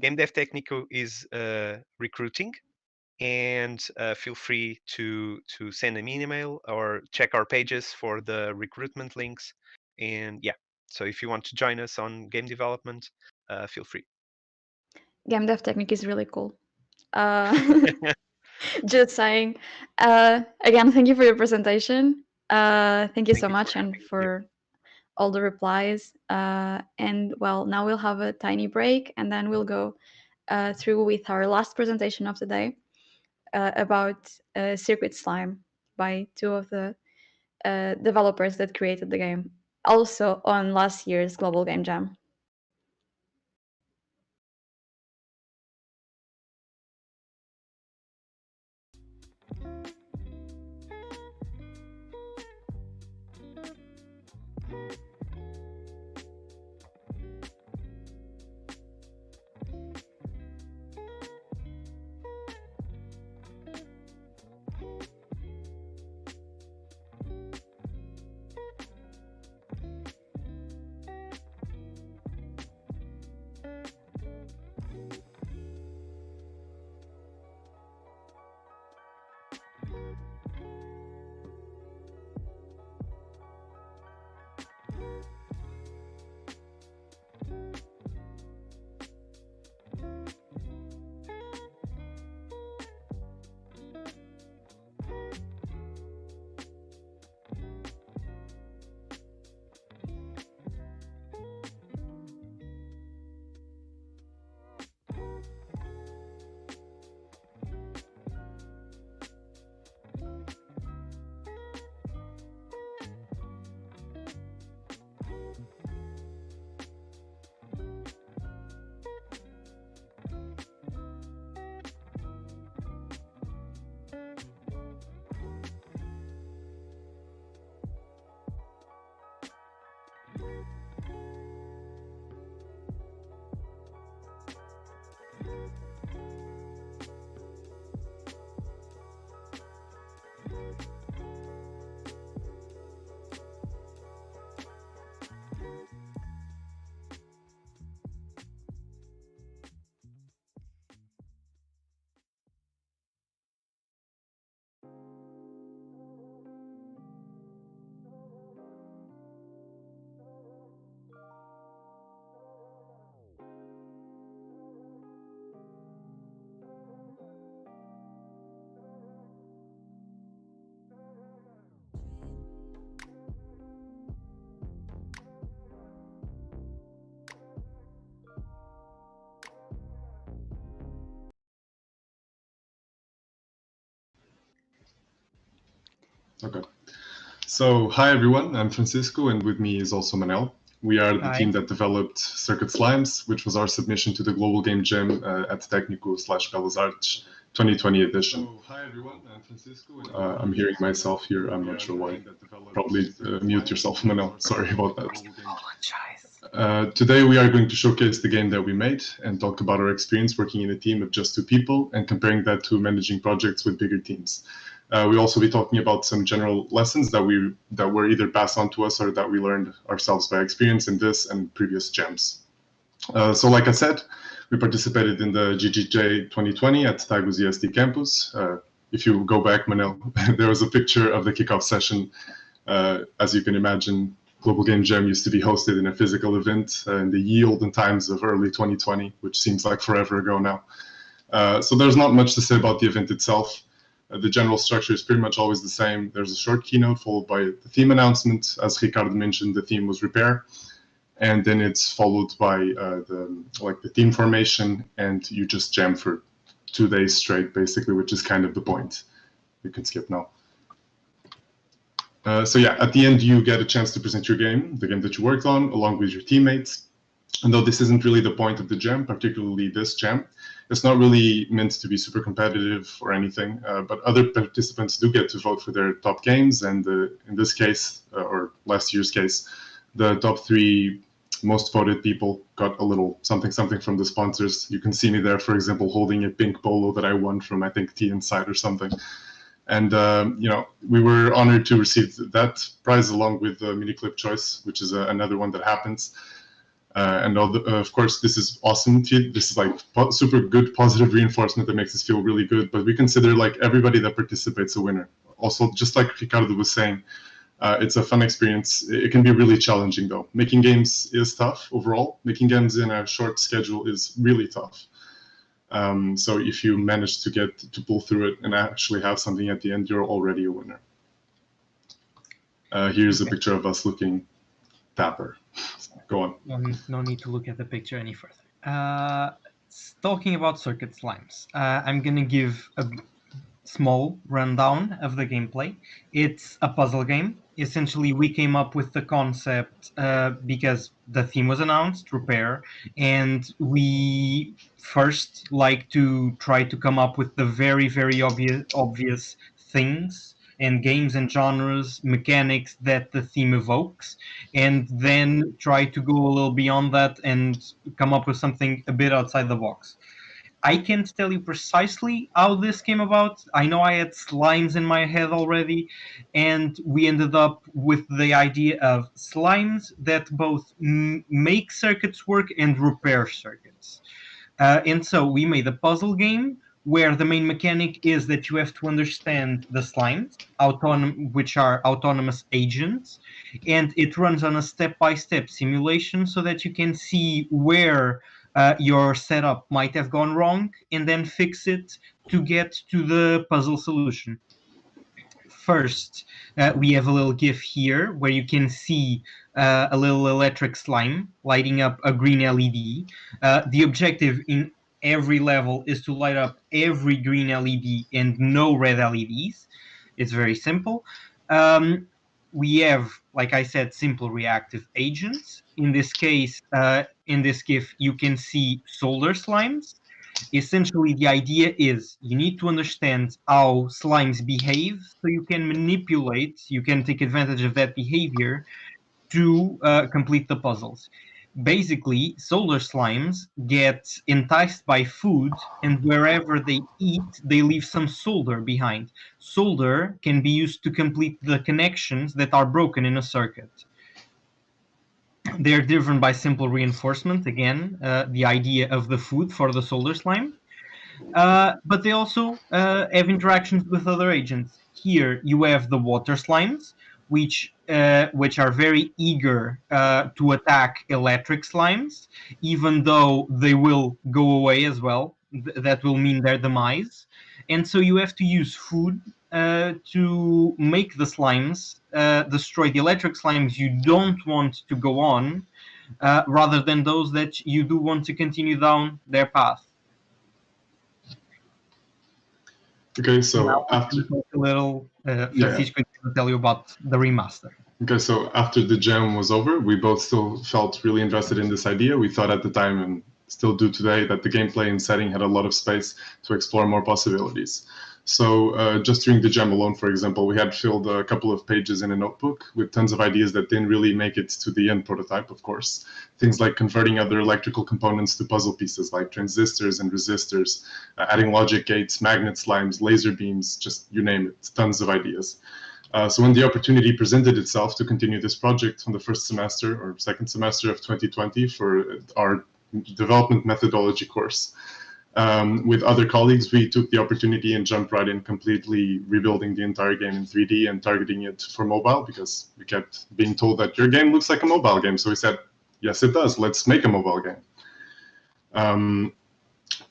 Game Dev Técnico is recruiting, and feel free to send an email or check our pages for the recruitment links. And yeah, so if you want to join us on game development, feel free. Game Dev Technique is really cool. Uh, just saying. Again, thank you for your presentation. Thank you Thank so you for much and having me here. for all the replies. And well, now we'll have a tiny break and then we'll go through with our last presentation of the day about Circuit Slime by two of the developers that created the game, also on last year's Global Game Jam. Okay. So, hi everyone, I'm Francisco, and with me is also Manel. We are the Hi. team that developed Circuit Slimes, which was our submission to the Global Game Jam at Técnico/Belas-Artes 2020 edition. So, hi everyone, I'm Francisco. I'm hearing myself here, I'm not sure why. Probably mute yourself, Manel. Sorry about that. Today we are going to showcase the game that we made and talk about our experience working in a team of just 2 people and comparing that to managing projects with bigger teams. We'll also be talking about some general lessons that were either passed on to us or that we learned ourselves by experience in this and previous jams. So like I said, we participated in the GGJ 2020 at Tagus EST campus. If you go back, Manel, there was a picture of the kickoff session. As you can imagine, Global Game Jam used to be hosted in a physical event in the ye olden times of early 2020, which seems like forever ago now. So there's not much to say about the event itself. The general structure is pretty much always the same. There's a short keynote followed by the theme announcement. As Ricardo mentioned, the theme was repair. And then it's followed by the theme formation, and you just jam for 2 days straight, basically, which is kind of the point. You can skip now. So yeah, at the end, you get a chance to present your game, the game that you worked on, along with your teammates. And though this isn't really the point of the jam, particularly this jam, it's not really meant to be super competitive or anything, but other participants do get to vote for their top games, and in this case, or last year's case, the top 3 most voted people got a little something from the sponsors. You can see me there, for example, holding a pink polo that I won from, I think, Tea Inside or something. And we were honored to receive that prize along with the mini clip choice, which is another one that happens. And of course, this is awesome. This is like super good positive reinforcement that makes us feel really good. But we consider like everybody that participates a winner. Also, just like Ricardo was saying, it's a fun experience. It can be really challenging though. Making games is tough overall. Making games in a short schedule is really tough. So if you manage to pull through it and actually have something at the end, you're already a winner. Here's a picture of us looking dapper. Go on. No need to look at the picture any further. Talking about Circuit Slimes, I'm going to give a small rundown of the gameplay. It's a puzzle game. Essentially, we came up with the concept because the theme was announced, repair, and we first like to try to come up with the very, very obvious things and games and genres, mechanics that the theme evokes, and then try to go a little beyond that and come up with something a bit outside the box. I can't tell you precisely how this came about. I know I had slimes in my head already, and we ended up with the idea of slimes that both make circuits work and repair circuits. And so we made a puzzle game where the main mechanic is that you have to understand the slimes, which are autonomous agents, and it runs on a step-by-step simulation so that you can see where your setup might have gone wrong and then fix it to get to the puzzle solution. First, we have a little GIF here where you can see a little electric slime lighting up a green LED. The objective in every level is to light up every green LED and no red LEDs. It's very simple. We have, like I said, simple reactive agents. In this case, in this GIF, you can see solder slimes. Essentially, the idea is you need to understand how slimes behave so you can manipulate, you can take advantage of that behavior to complete the puzzles. Basically, solder slimes get enticed by food, and wherever they eat, they leave some solder behind. Solder can be used to complete the connections that are broken in a circuit. They're driven by simple reinforcement, again, the idea of the food for the solder slime. But they also have interactions with other agents. Here you have the water slimes, which are very eager to attack electric slimes, even though they will go away as well. That will mean their demise. And so you have to use food to make the slimes destroy the electric slimes you don't want to go on, rather than those that you do want to continue down their path. Okay, so now after a little, Francisco, to tell you about the remaster. Okay, so after the jam was over, we both still felt really invested in this idea. We thought at the time, and still do today, that the gameplay and setting had a lot of space to explore more possibilities. So just during the jam alone, for example, we had filled a couple of pages in a notebook with tons of ideas that didn't really make it to the end prototype, of course. Things like converting other electrical components to puzzle pieces like transistors and resistors, adding logic gates, magnet slimes, laser beams, just you name it, tons of ideas. So when the opportunity presented itself to continue this project on the first semester or second semester of 2020 for our development methodology course, with other colleagues, we took the opportunity and jumped right in, completely rebuilding the entire game in 3D and targeting it for mobile, because we kept being told that your game looks like a mobile game. So we said, yes, it does. Let's make a mobile game.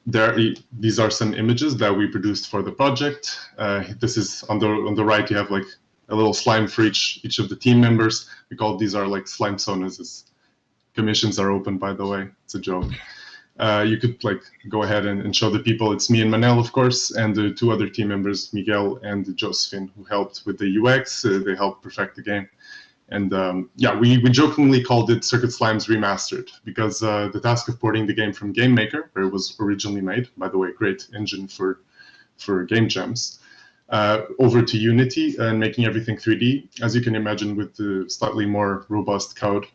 These are some images that we produced for the project. This is on the right. You have like a little slime for each of the team members. We call these are like slime sonas. Commissions are open, by the way. It's a joke. You could like go ahead and show the people. It's me and Manel, of course, and the two other team members, Miguel and Josephine, who helped with the UX. They helped perfect the game. And yeah, we jokingly called it Circuit Slimes Remastered, because the task of porting the game from Game Maker, where it was originally made, by the way, great engine for game jams, over to Unity and making everything 3D. As you can imagine, with the slightly more robust code,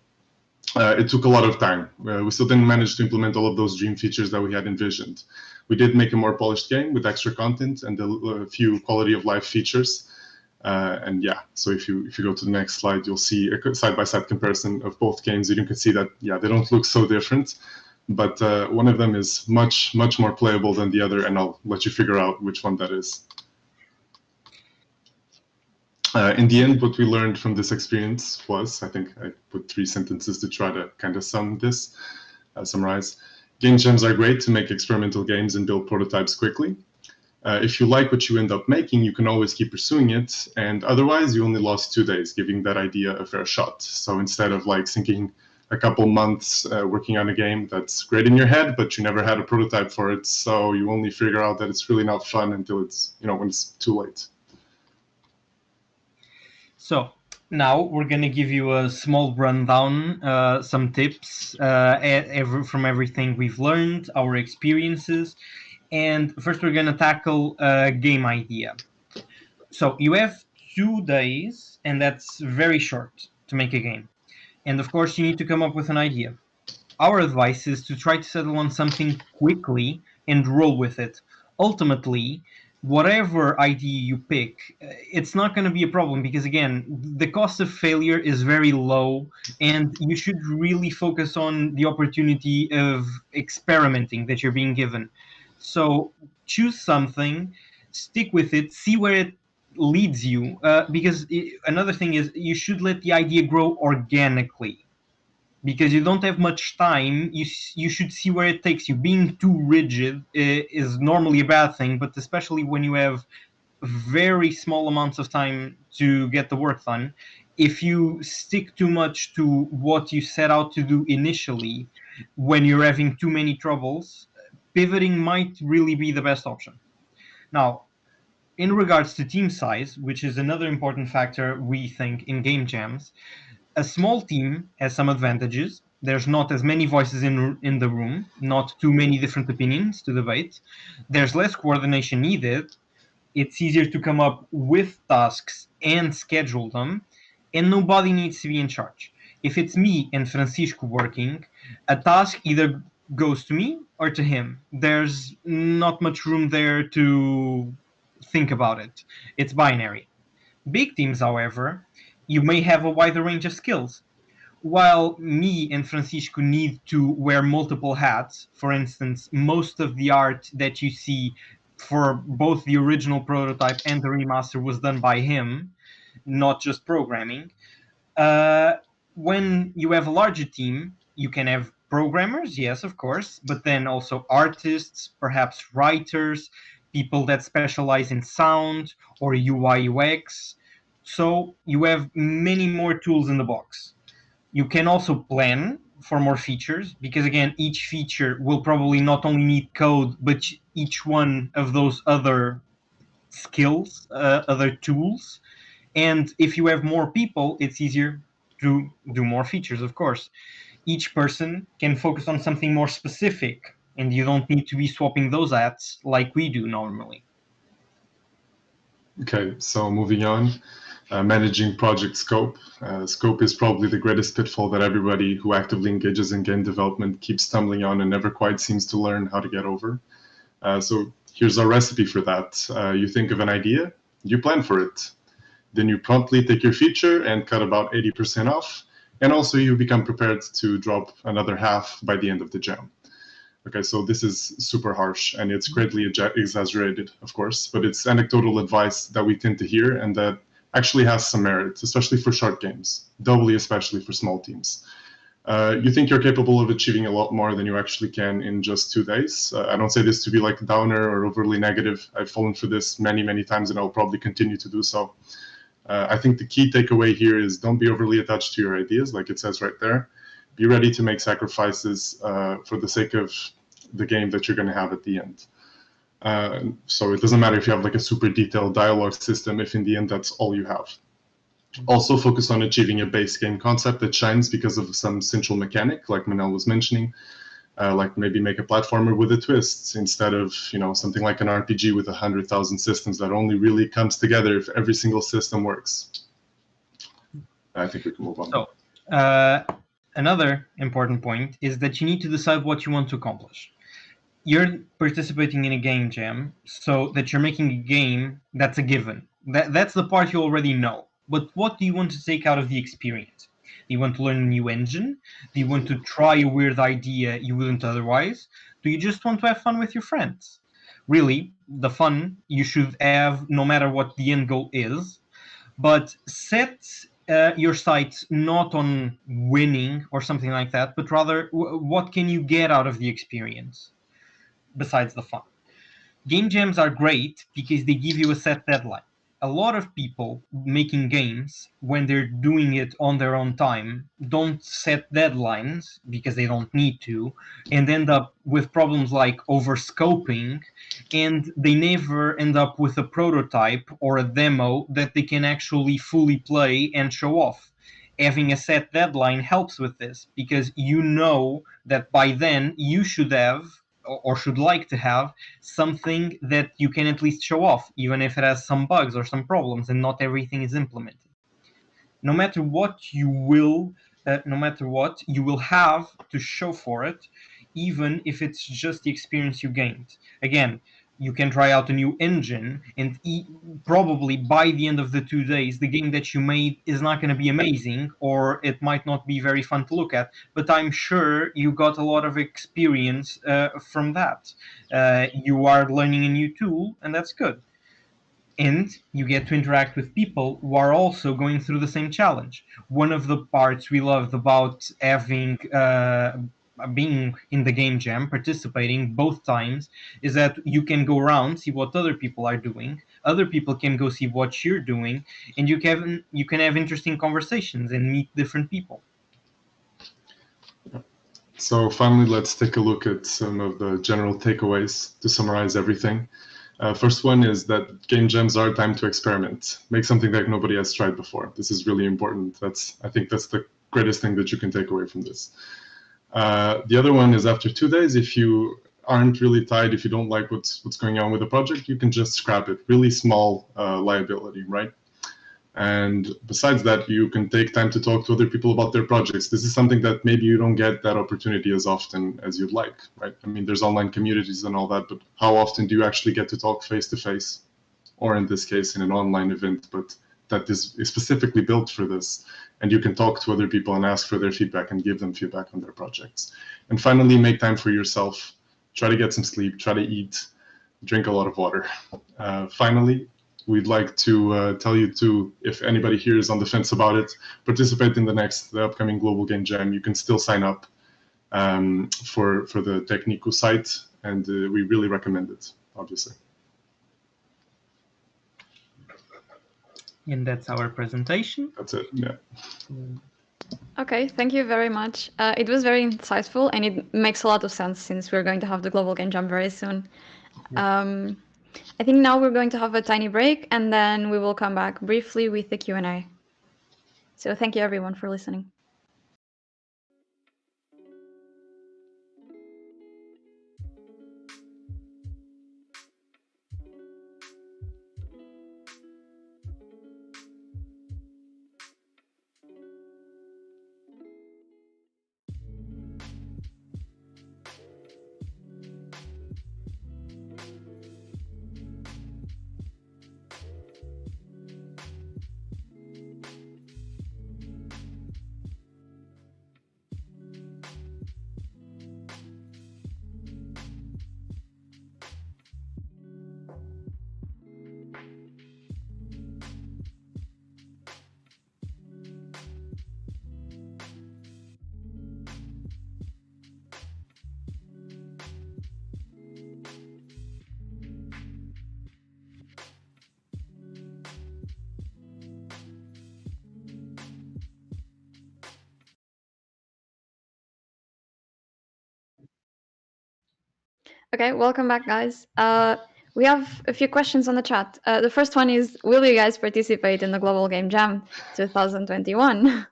it took a lot of time. We still didn't manage to implement all of those dream features that we had envisioned. We did make a more polished game with extra content and a few quality of life features. And yeah, so if you go to the next slide, you'll see a side-by-side comparison of both games. You can see that, yeah, they don't look so different, but one of them is much more playable than the other, and I'll let you figure out which one that is. In the end, what we learned from this experience was, I think I put 3 sentences to try to kind of summarize. Game jams are great to make experimental games and build prototypes quickly. If you like what you end up making, you can always keep pursuing it, and otherwise you only lost 2 days giving that idea a fair shot. So instead of like sinking a couple months working on a game that's great in your head, but you never had a prototype for it, so you only figure out that it's really not fun until it's, when it's too late. So now we're going to give you a small rundown, some tips from everything we've learned, our experiences. And first we're going to tackle a game idea. So you have 2 days, and that's very short to make a game. And of course you need to come up with an idea. Our advice is to try to settle on something quickly and roll with it. Ultimately, whatever idea you pick, it's not going to be a problem, because again, the cost of failure is very low, and you should really focus on the opportunity of experimenting that you're being given. So choose something, stick with it, see where it leads you, because another thing is you should let the idea grow organically. Because you don't have much time, you should see where it takes you. Being too rigid is normally a bad thing, but especially when you have very small amounts of time to get the work done, if you stick too much to what you set out to do initially, when you're having too many troubles, pivoting might really be the best option. Now, in regards to team size, which is another important factor we think in game jams, a small team has some advantages. There's not as many voices in the room, not too many different opinions to debate. There's less coordination needed. It's easier to come up with tasks and schedule them, and nobody needs to be in charge. If it's me and Francisco working, a task either goes to me or to him. There's not much room there to think about it. It's binary. Big teams, however, you may have a wider range of skills. While me and Francisco need to wear multiple hats, for instance, most of the art that you see for both the original prototype and the remaster was done by him, not just programming. When you have a larger team, you can have programmers, yes, of course, but then also artists, perhaps writers, people that specialize in sound or UI UX. So you have many more tools in the box. You can also plan for more features, because again, each feature will probably not only need code, but each one of those other skills, other tools. And if you have more people, it's easier to do more features, of course. Each person can focus on something more specific, and you don't need to be swapping those hats like we do normally. Okay, so moving on, managing project scope. Scope is probably the greatest pitfall that everybody who actively engages in game development keeps stumbling on and never quite seems to learn how to get over. So here's our recipe for that. You think of an idea, you plan for it. Then you promptly take your feature and cut about 80% off. And also you become prepared to drop another half by the end of the jam. Okay, so this is super harsh and it's greatly exaggerated, of course, but it's anecdotal advice that we tend to hear and that actually has some merit, especially for short games, doubly especially for small teams. You think you're capable of achieving a lot more than you actually can in just 2 days. I don't say this to be like a downer or overly negative. I've fallen for this many, many times and I'll probably continue to do so. I think the key takeaway here is don't be overly attached to your ideas, like it says right there. Be ready to make sacrifices for the sake of the game that you're going to have at the end. So it doesn't matter if you have like a super detailed dialogue system if in the end that's all you have. Also focus on achieving a base game concept that shines because of some central mechanic, like Manel was mentioning. Like maybe make a platformer with a twist instead of something like an RPG with 100,000 systems that only really comes together if every single system works. I think we can move on. So another important point is that you need to decide what you want to accomplish. You're participating in a game jam, so that you're making a game, that's a given. That's the part you already know. But what do you want to take out of the experience? Do you want to learn a new engine? Do you want to try a weird idea you wouldn't otherwise? Do you just want to have fun with your friends? Really, the fun you should have no matter what the end goal is, but set your sights not on winning or something like that, but rather what can you get out of the experience besides the fun. Game jams are great because they give you a set deadline. A lot of people making games, when they're doing it on their own time, don't set deadlines because they don't need to, and end up with problems like overscoping, and they never end up with a prototype or a demo that they can actually fully play and show off. Having a set deadline helps with this because you know that by then you should have or should like to have something that you can at least show off, even if it has some bugs or some problems and not everything is implemented. No matter what, you will have to show for it, even if it's just the experience you gained. Again, you can try out a new engine, and probably by the end of the 2 days, the game that you made is not going to be amazing, or it might not be very fun to look at, but I'm sure you got a lot of experience from that. You are learning a new tool, and that's good. And you get to interact with people who are also going through the same challenge. One of the parts we loved about having being in the game jam, participating both times, is that you can go around, see what other people are doing. Other people can go see what you're doing, and you can have interesting conversations and meet different people. So finally, let's take a look at some of the general takeaways to summarize everything. First one is that game jams are a time to experiment. Make something that nobody has tried before. This is really important. I think that's the greatest thing that you can take away from this. The other one is after 2 days, if you aren't really tied, if you don't like what's going on with the project, you can just scrap it. Really small liability, right? And besides that, you can take time to talk to other people about their projects. This is something that maybe you don't get that opportunity as often as you'd like, right? I mean, there's online communities and all that, but how often do you actually get to talk face-to-face? Or in this case, in an online event, but that is specifically built for this. And you can talk to other people and ask for their feedback and give them feedback on their projects. And finally, make time for yourself. Try to get some sleep, try to eat, drink a lot of water. Finally, we'd like to tell you to, if anybody here is on the fence about it, participate in the upcoming Global Game Jam. You can still sign up for the Técnico site, and we really recommend it, obviously. And that's our presentation. That's it, yeah. Okay, thank you very much. It was very insightful, and it makes a lot of sense since we're going to have the Global Game Jam very soon. I think now we're going to have a tiny break, and then we will come back briefly with the Q&A. So thank you everyone for listening. Okay, welcome back, guys. We have a few questions on the chat. The first one is, will you guys participate in the Global Game Jam 2021?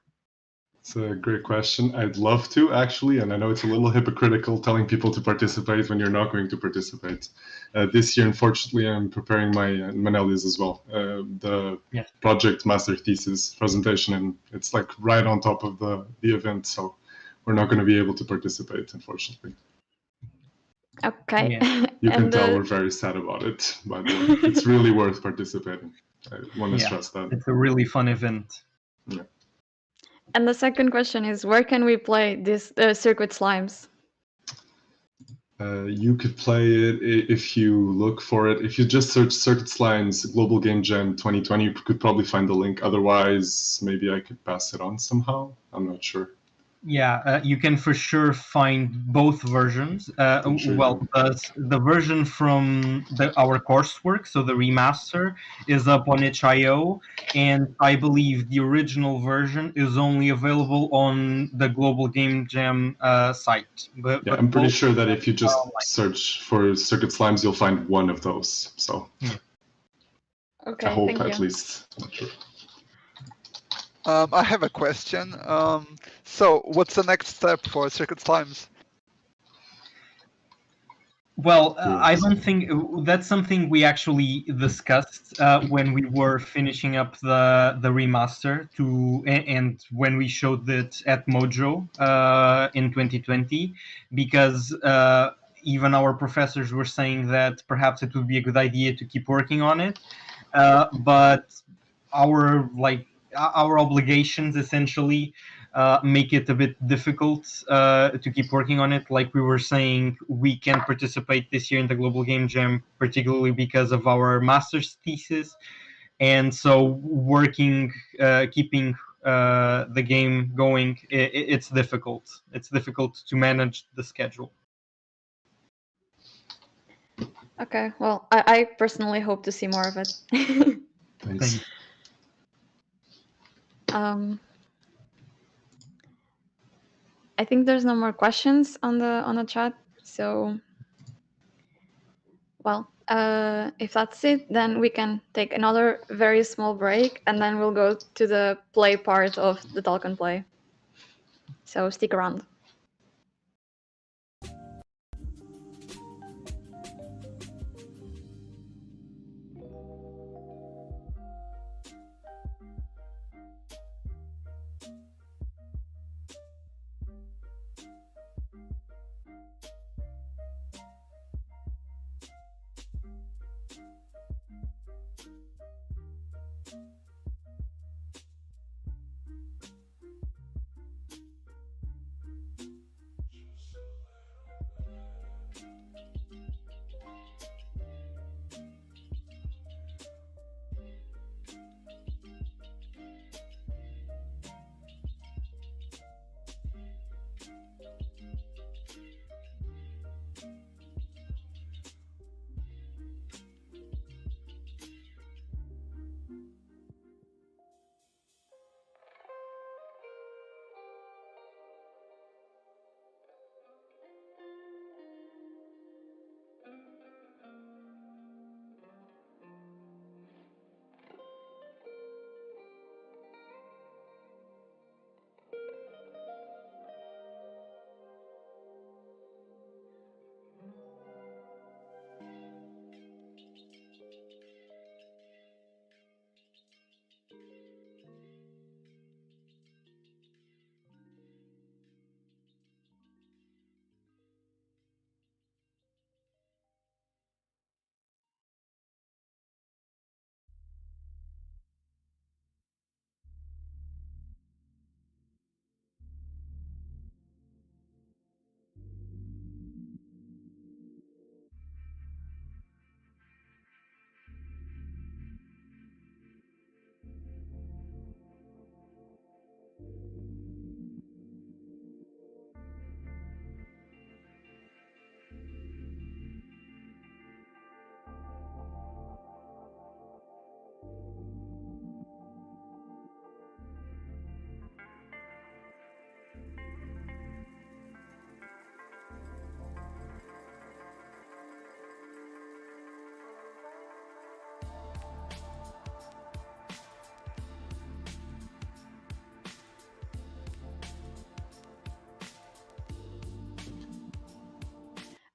It's a great question. I'd love to, actually, and I know it's a little hypocritical telling people to participate when you're not going to participate. This year, unfortunately, I'm preparing my Manelius as well, the project master thesis presentation, and it's like right on top of the event, so we're not going to be able to participate, unfortunately. Okay. Yeah. You can tell we're very sad about it, by the way. It's really worth participating. I want to stress that. It's a really fun event. Yeah. And the second question is, where can we play this Circuit Slimes? You could play it if you look for it. If you just search Circuit Slimes Global Game Jam 2020, you could probably find the link. Otherwise, maybe I could pass it on somehow. I'm not sure. Yeah, you can for sure find both versions. Well, the version from our coursework, so the remaster, is up on itch.io, and I believe the original version is only available on the Global Game Jam site. But I'm pretty sure that if you just search for Circuit Slimes, you'll find one of those. So Okay, I hope thank at you. least. Not sure. I have a question. So, what's the next step for Circuit Slimes? Well, I don't think that's something we actually discussed when we were finishing up the remaster and when we showed it at Mojo in 2020, because even our professors were saying that perhaps it would be a good idea to keep working on it, but our obligations essentially make it a bit difficult to keep working on it. Like we were saying, we can't participate this year in the Global Game Jam, particularly because of our master's thesis. And so keeping the game going, it's difficult. It's difficult to manage the schedule. Okay, well, I personally hope to see more of it. Thanks. I think there's no more questions on the chat. So, well, if that's it, then we can take another very small break, and then we'll go to the play part of the talk and play. So stick around.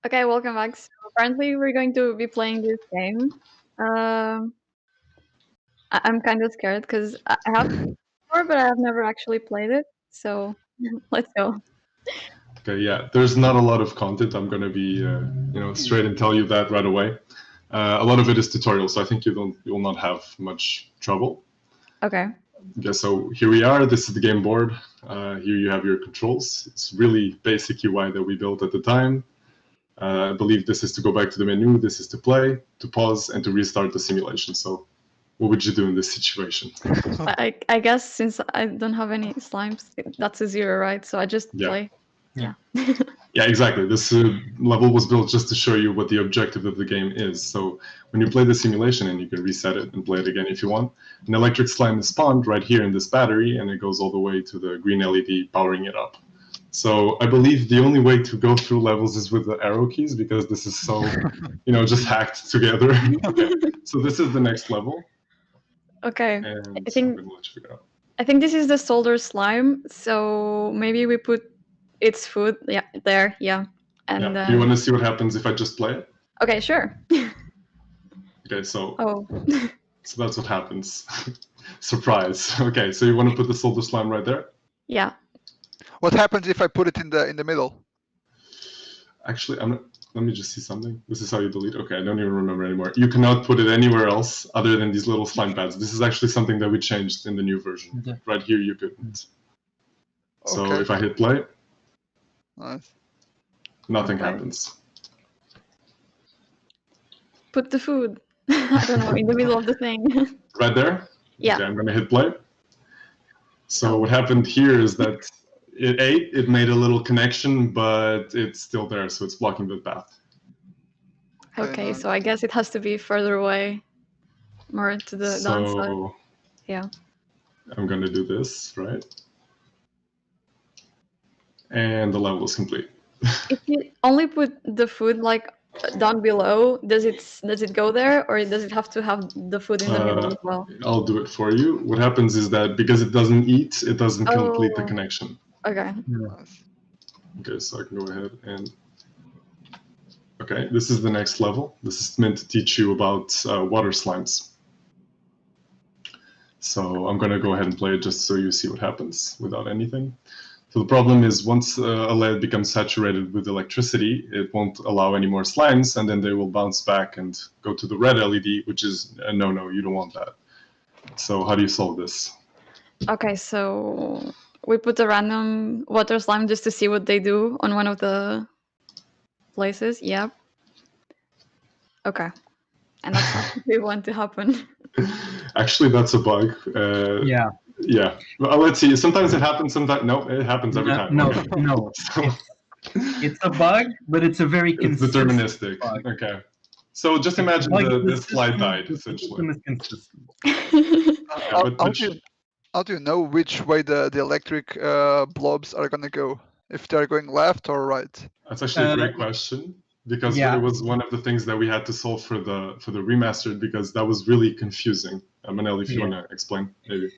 Okay, welcome back. So apparently we're going to be playing this game. I'm kind of scared because I have before, but I have never actually played it. So let's go. Okay, yeah, there's not a lot of content. I'm gonna be, straight and tell you that right away. A lot of it is tutorial, so I think you will not have much trouble. Okay. Okay, so here we are. This is the game board. Here you have your controls. It's really basic UI that we built at the time. I believe this is to go back to the menu. This is to play, to pause, and to restart the simulation. So what would you do in this situation? I guess since I don't have any slimes, that's a 0, right? So I just play. Yeah. Yeah, exactly. This level was built just to show you what the objective of the game is. So when you play the simulation, and you can reset it and play it again if you want, an electric slime is spawned right here in this battery, and it goes all the way to the green LED powering it up. So I believe the only way to go through levels is with the arrow keys, because this is so, just hacked together. Okay. So this is the next level. Okay. And I I'm think gonna let you figure out. I think this is the solder slime. So maybe we put its food. Yeah, there. Yeah. And Do you want to see what happens if I just play it? Okay, sure. Okay, so Oh. So that's what happens. Surprise. Okay, so you want to put the solder slime right there? Yeah. What happens if I put it in the middle? Actually, let me just see something. This is how you delete. Okay, I don't even remember anymore. You cannot put it anywhere else other than these little slime pads. This is actually something that we changed in the new version. Yeah. Right here, you couldn't. So Okay. if I hit play, Nice. nothing Okay. happens. Put the food. I don't know, in the middle of the thing. Right there? Yeah. Okay, I'm going to hit play. So what happened here is that it ate, it made a little connection, but it's still there, so it's blocking the path. Okay, nice. so I guess it has to be further away, more to the downside. So Yeah. I'm going to do this, right? And the level is complete. If you only put the food like down below, does it go there, or does it have to have the food in the middle as well? I'll do it for you. What happens is that because it doesn't eat, it doesn't complete the Oh. connection. Okay. Nice. Okay, so I can go ahead and... Okay, this is the next level. This is meant to teach you about water slimes. So I'm going to go ahead and play it just so you see what happens without anything. So the problem is once a LED becomes saturated with electricity, it won't allow any more slimes, and then they will bounce back and go to the red LED, which is a no, you don't want that. So how do you solve this? Okay, so we put a random water slime just to see what they do on one of the places. Yep. Okay. And that's not what we want to happen. Actually, that's a bug. Yeah. Yeah. Well, let's see. Sometimes it happens. Sometimes no. It happens every time. No, Okay. no. So, It's a bug, but it's a very it's consistent deterministic. bug. Okay. So just imagine this slide died, essentially. Is consistent. How, but- how but do you, how do you know which way the electric blobs are gonna go? If they're going left or right? That's actually a great question, because yeah. it was one of the things that we had to solve for the remastered, because that was really confusing. Manel, if you want to explain, maybe.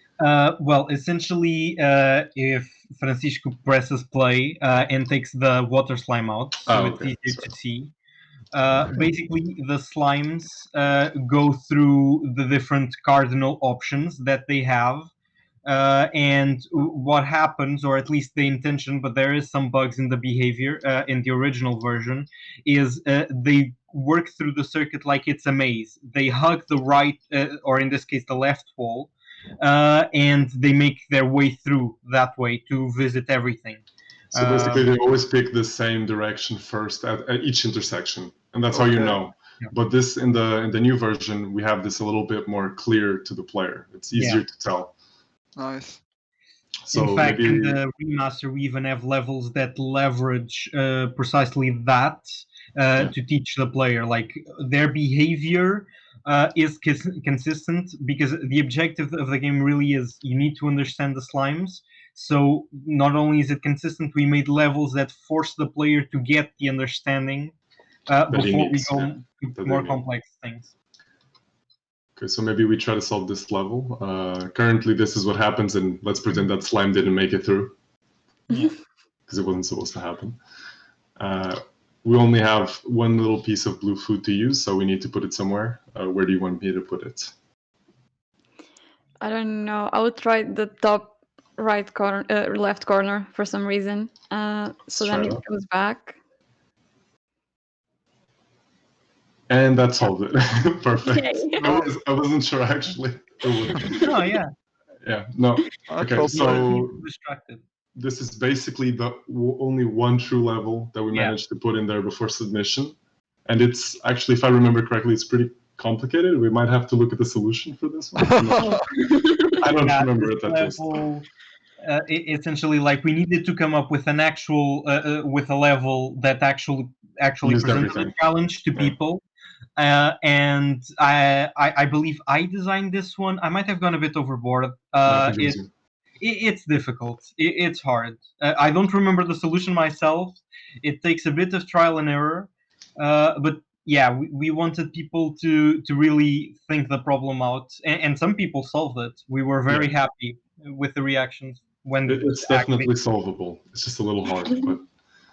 Well, essentially, if Francisco presses play and takes the water slime out, so it's easier to see. Basically, the slimes go through the different cardinal options that they have. And what happens, or at least the intention, but there is some bugs in the behavior in the original version, is they work through the circuit like it's a maze. They hug the right, or in this case, the left wall, and they make their way through that way to visit everything. So basically, they always pick the same direction first at each intersection, and that's how you know. Yeah. But this in the new version, we have this a little bit more clear to the player. It's easier to tell. Nice. So in fact, maybe... in the remaster, we even have levels that leverage precisely that to teach the player. Like, their behavior is consistent, because the objective of the game really is you need to understand the slimes. So not only is it consistent, we made levels that force the player to get the understanding before we go to more complex things. Okay, so maybe we try to solve this level. Currently, this is what happens, and let's pretend that slime didn't make it through. Because it wasn't supposed to happen. we only have one little piece of blue food to use, so we need to put it somewhere. Where do you want me to put it? I don't know. I would try the top right corner, left corner for some reason. So then it goes back. And that solved it. Perfect. Yay. I wasn't sure actually. Oh yeah. Yeah. No. Okay. Well, So Distracted. this is basically the only one true level that we managed to put in there before submission, and it's actually, if I remember correctly, it's pretty complicated. We might have to look at the solution for this one. I don't remember it at least. Essentially, like, we needed to come up with an actual with a level that actually Used presented everything. a challenge to people. And I believe I designed this one. I might have gone a bit overboard. It's difficult. It's hard. I don't remember the solution myself. It takes a bit of trial and error. But yeah, we wanted people to really think the problem out, and some people solved it. We were very happy with the reactions when it's definitely solvable. It's just a little hard, but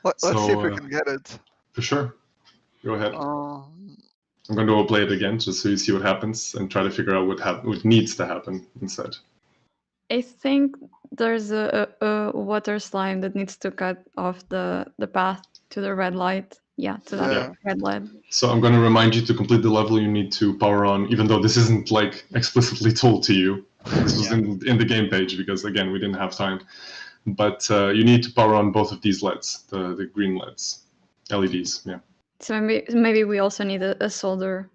let's see if we can get it. For sure. Go ahead. I'm going to play it again just so you see what happens and try to figure out what needs to happen instead. I think there's a water slime that needs to cut off the path to the red light. Yeah, to that red light. So I'm going to remind you, to complete the level, you need to power on, even though this isn't like explicitly told to you. This was in the game page because, again, we didn't have time. But you need to power on both of these LEDs, the green LEDs, LEDs, yeah. So maybe we also need a solder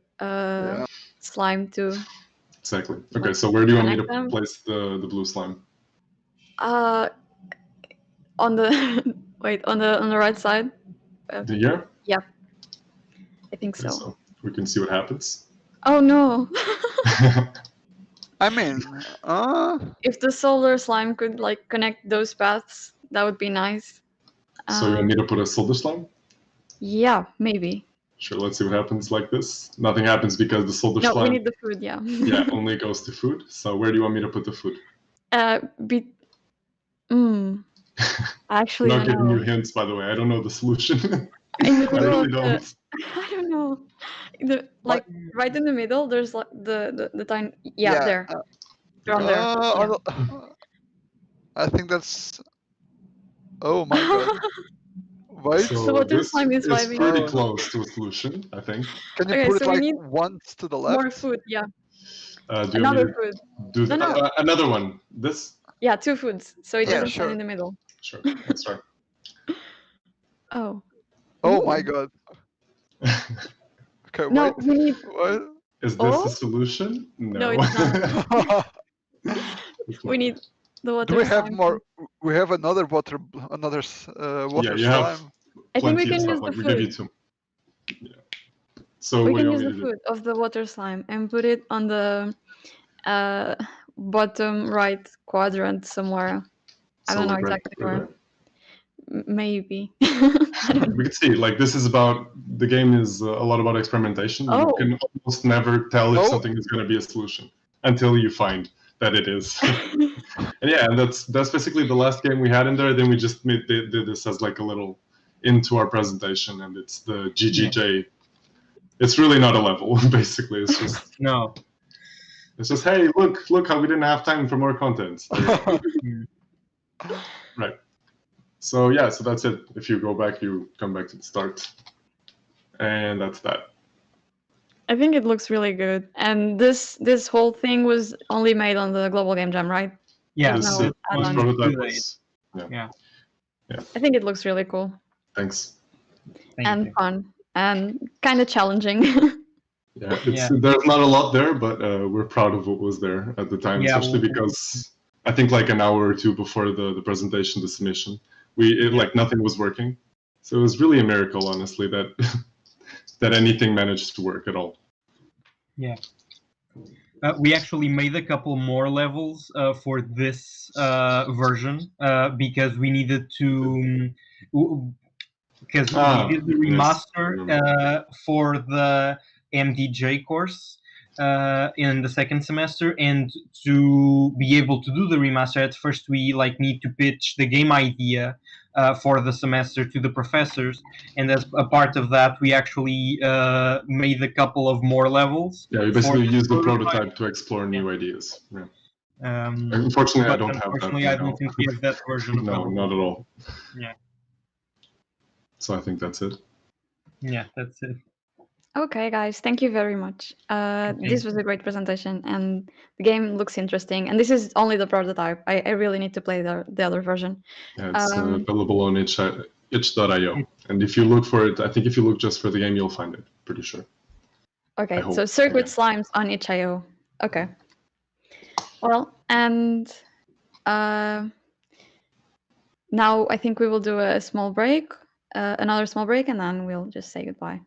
slime too. Exactly. Okay, so where do you want me to place the blue slime? On the on the right side. Here? Yeah. I think so. Okay, so we can see what happens. Oh no. I mean, if the solder slime could like connect those paths, that would be nice. So you want me to put a solder slime? Yeah, maybe. Sure, let's see what happens like this. Nothing happens because the solder slime... No, we need the food, yeah. Yeah, only goes to food. So where do you want me to put the food? Actually, not giving you hints, by the way. I don't know the solution. I really don't. I don't know. Right in the middle, there's like the tiny... Yeah, there. Around there. I think that's... Oh my god. Wait. So this is pretty close to a solution, I think. Can you put it like once to the left? More food, yeah. Another food. Another one. This? Yeah, 2 foods. So it doesn't stand in the middle. Sure, that's right. Oh. Oh my god. Okay, no, wait. We need... What? Is this the solution? No, it's not. We need the water. Do we have more? We have another water slime. I think we can use the food. We give you 2. Yeah. So we can use the food of the water slime and put it on the bottom right quadrant somewhere. I don't know exactly where. Maybe. We can see, like, this is about, the game is a lot about experimentation. You can almost never tell if something is going to be a solution until you find that it is. And yeah, and that's basically the last game we had in there. Then we just did this as like a little into our presentation, and it's the GGJ. Yeah. It's really not a level, basically. It's just It's just, hey, look how we didn't have time for more content. Right. So yeah, so that's it. If you go back, you come back to the start, and that's that. I think it looks really good, and this whole thing was only made on the Global Game Jam, right? Yeah. Yeah. I think it looks really cool. Thanks. And fun and kind of challenging. Yeah, there's not a lot there, but we're proud of what was there at the time, especially because I think like an hour or 2 before the presentation, the submission, like nothing was working. So it was really a miracle, honestly, that that anything managed to work at all. Yeah. We actually made a couple more levels for this version because we needed to, because we did the remaster for the MDJ course in the second semester, and to be able to do the remaster, at first we like need to pitch the game idea for the semester to the professors, and as a part of that, we actually made a couple of more levels. Yeah, you basically use the prototype to explore new ideas. Yeah. Unfortunately, I don't have that. Unfortunately, I don't think we have that version available. No, not at all. Yeah. So I think that's it. Yeah, that's it. Okay, guys, thank you very much. This was a great presentation, and the game looks interesting. And this is only the prototype. I really need to play the other version. Yeah, it's available on itch.io. And if you look for it, I think if you look just for the game, you'll find it. Pretty sure. Okay, so Circuit Slimes on itch.io. Okay. Well, and now I think we will do a small break, another small break, and then we'll just say goodbye.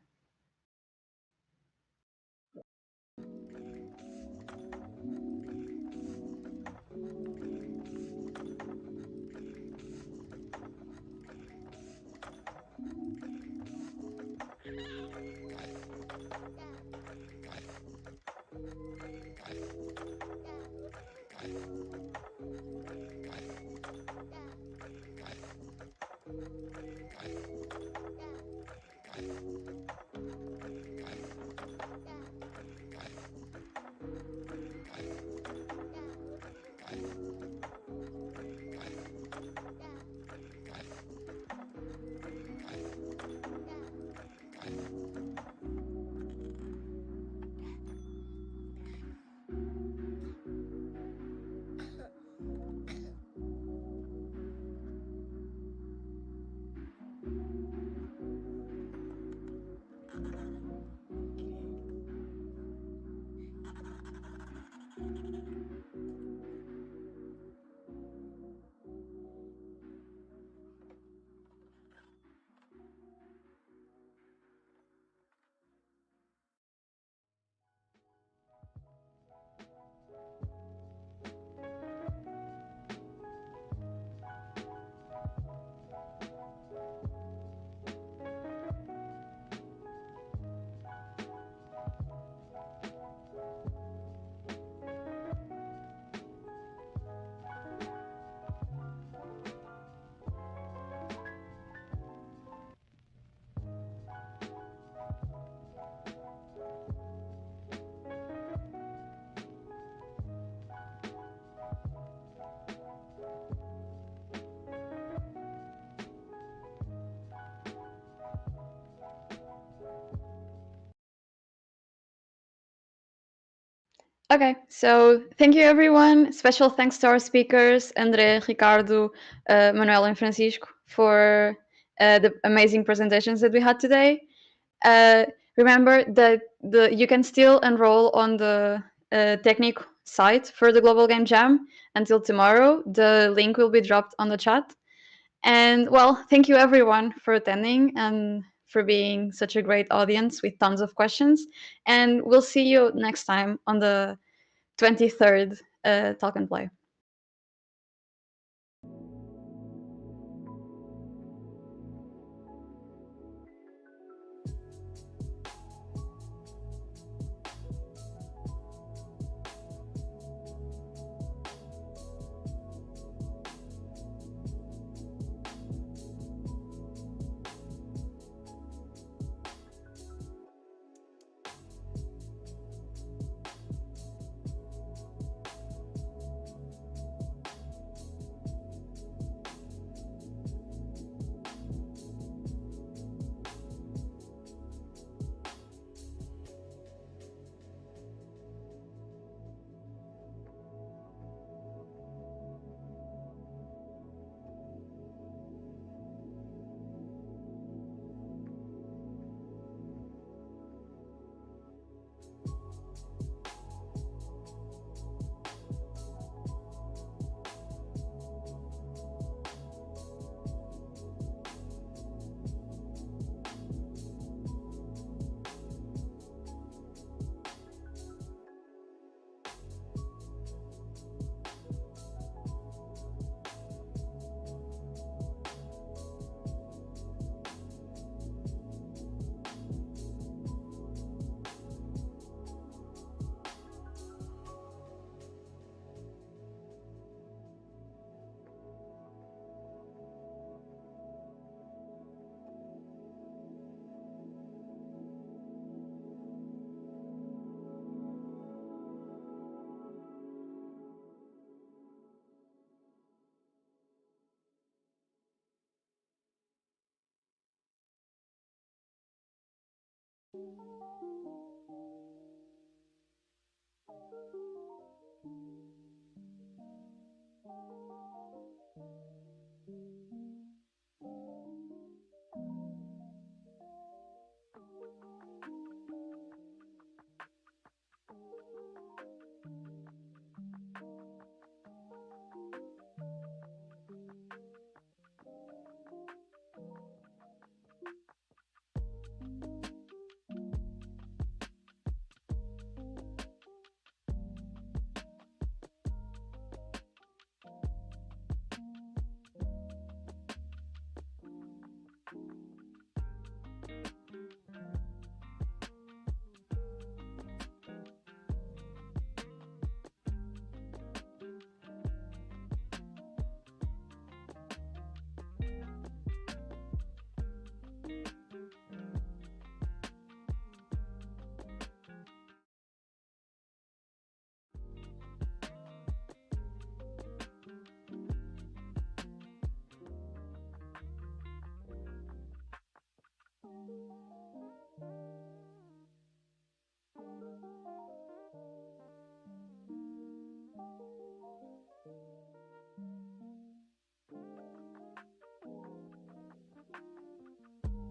Okay, so thank you everyone. Special thanks to our speakers, André, Ricardo, Manuel, and Francisco, for the amazing presentations that we had today. Remember that you can still enroll on the Técnico site for the Global Game Jam until tomorrow. The link will be dropped on the chat. And well, thank you everyone for attending and for being such a great audience with tons of questions. And we'll see you next time on the 23rd Talk and Play.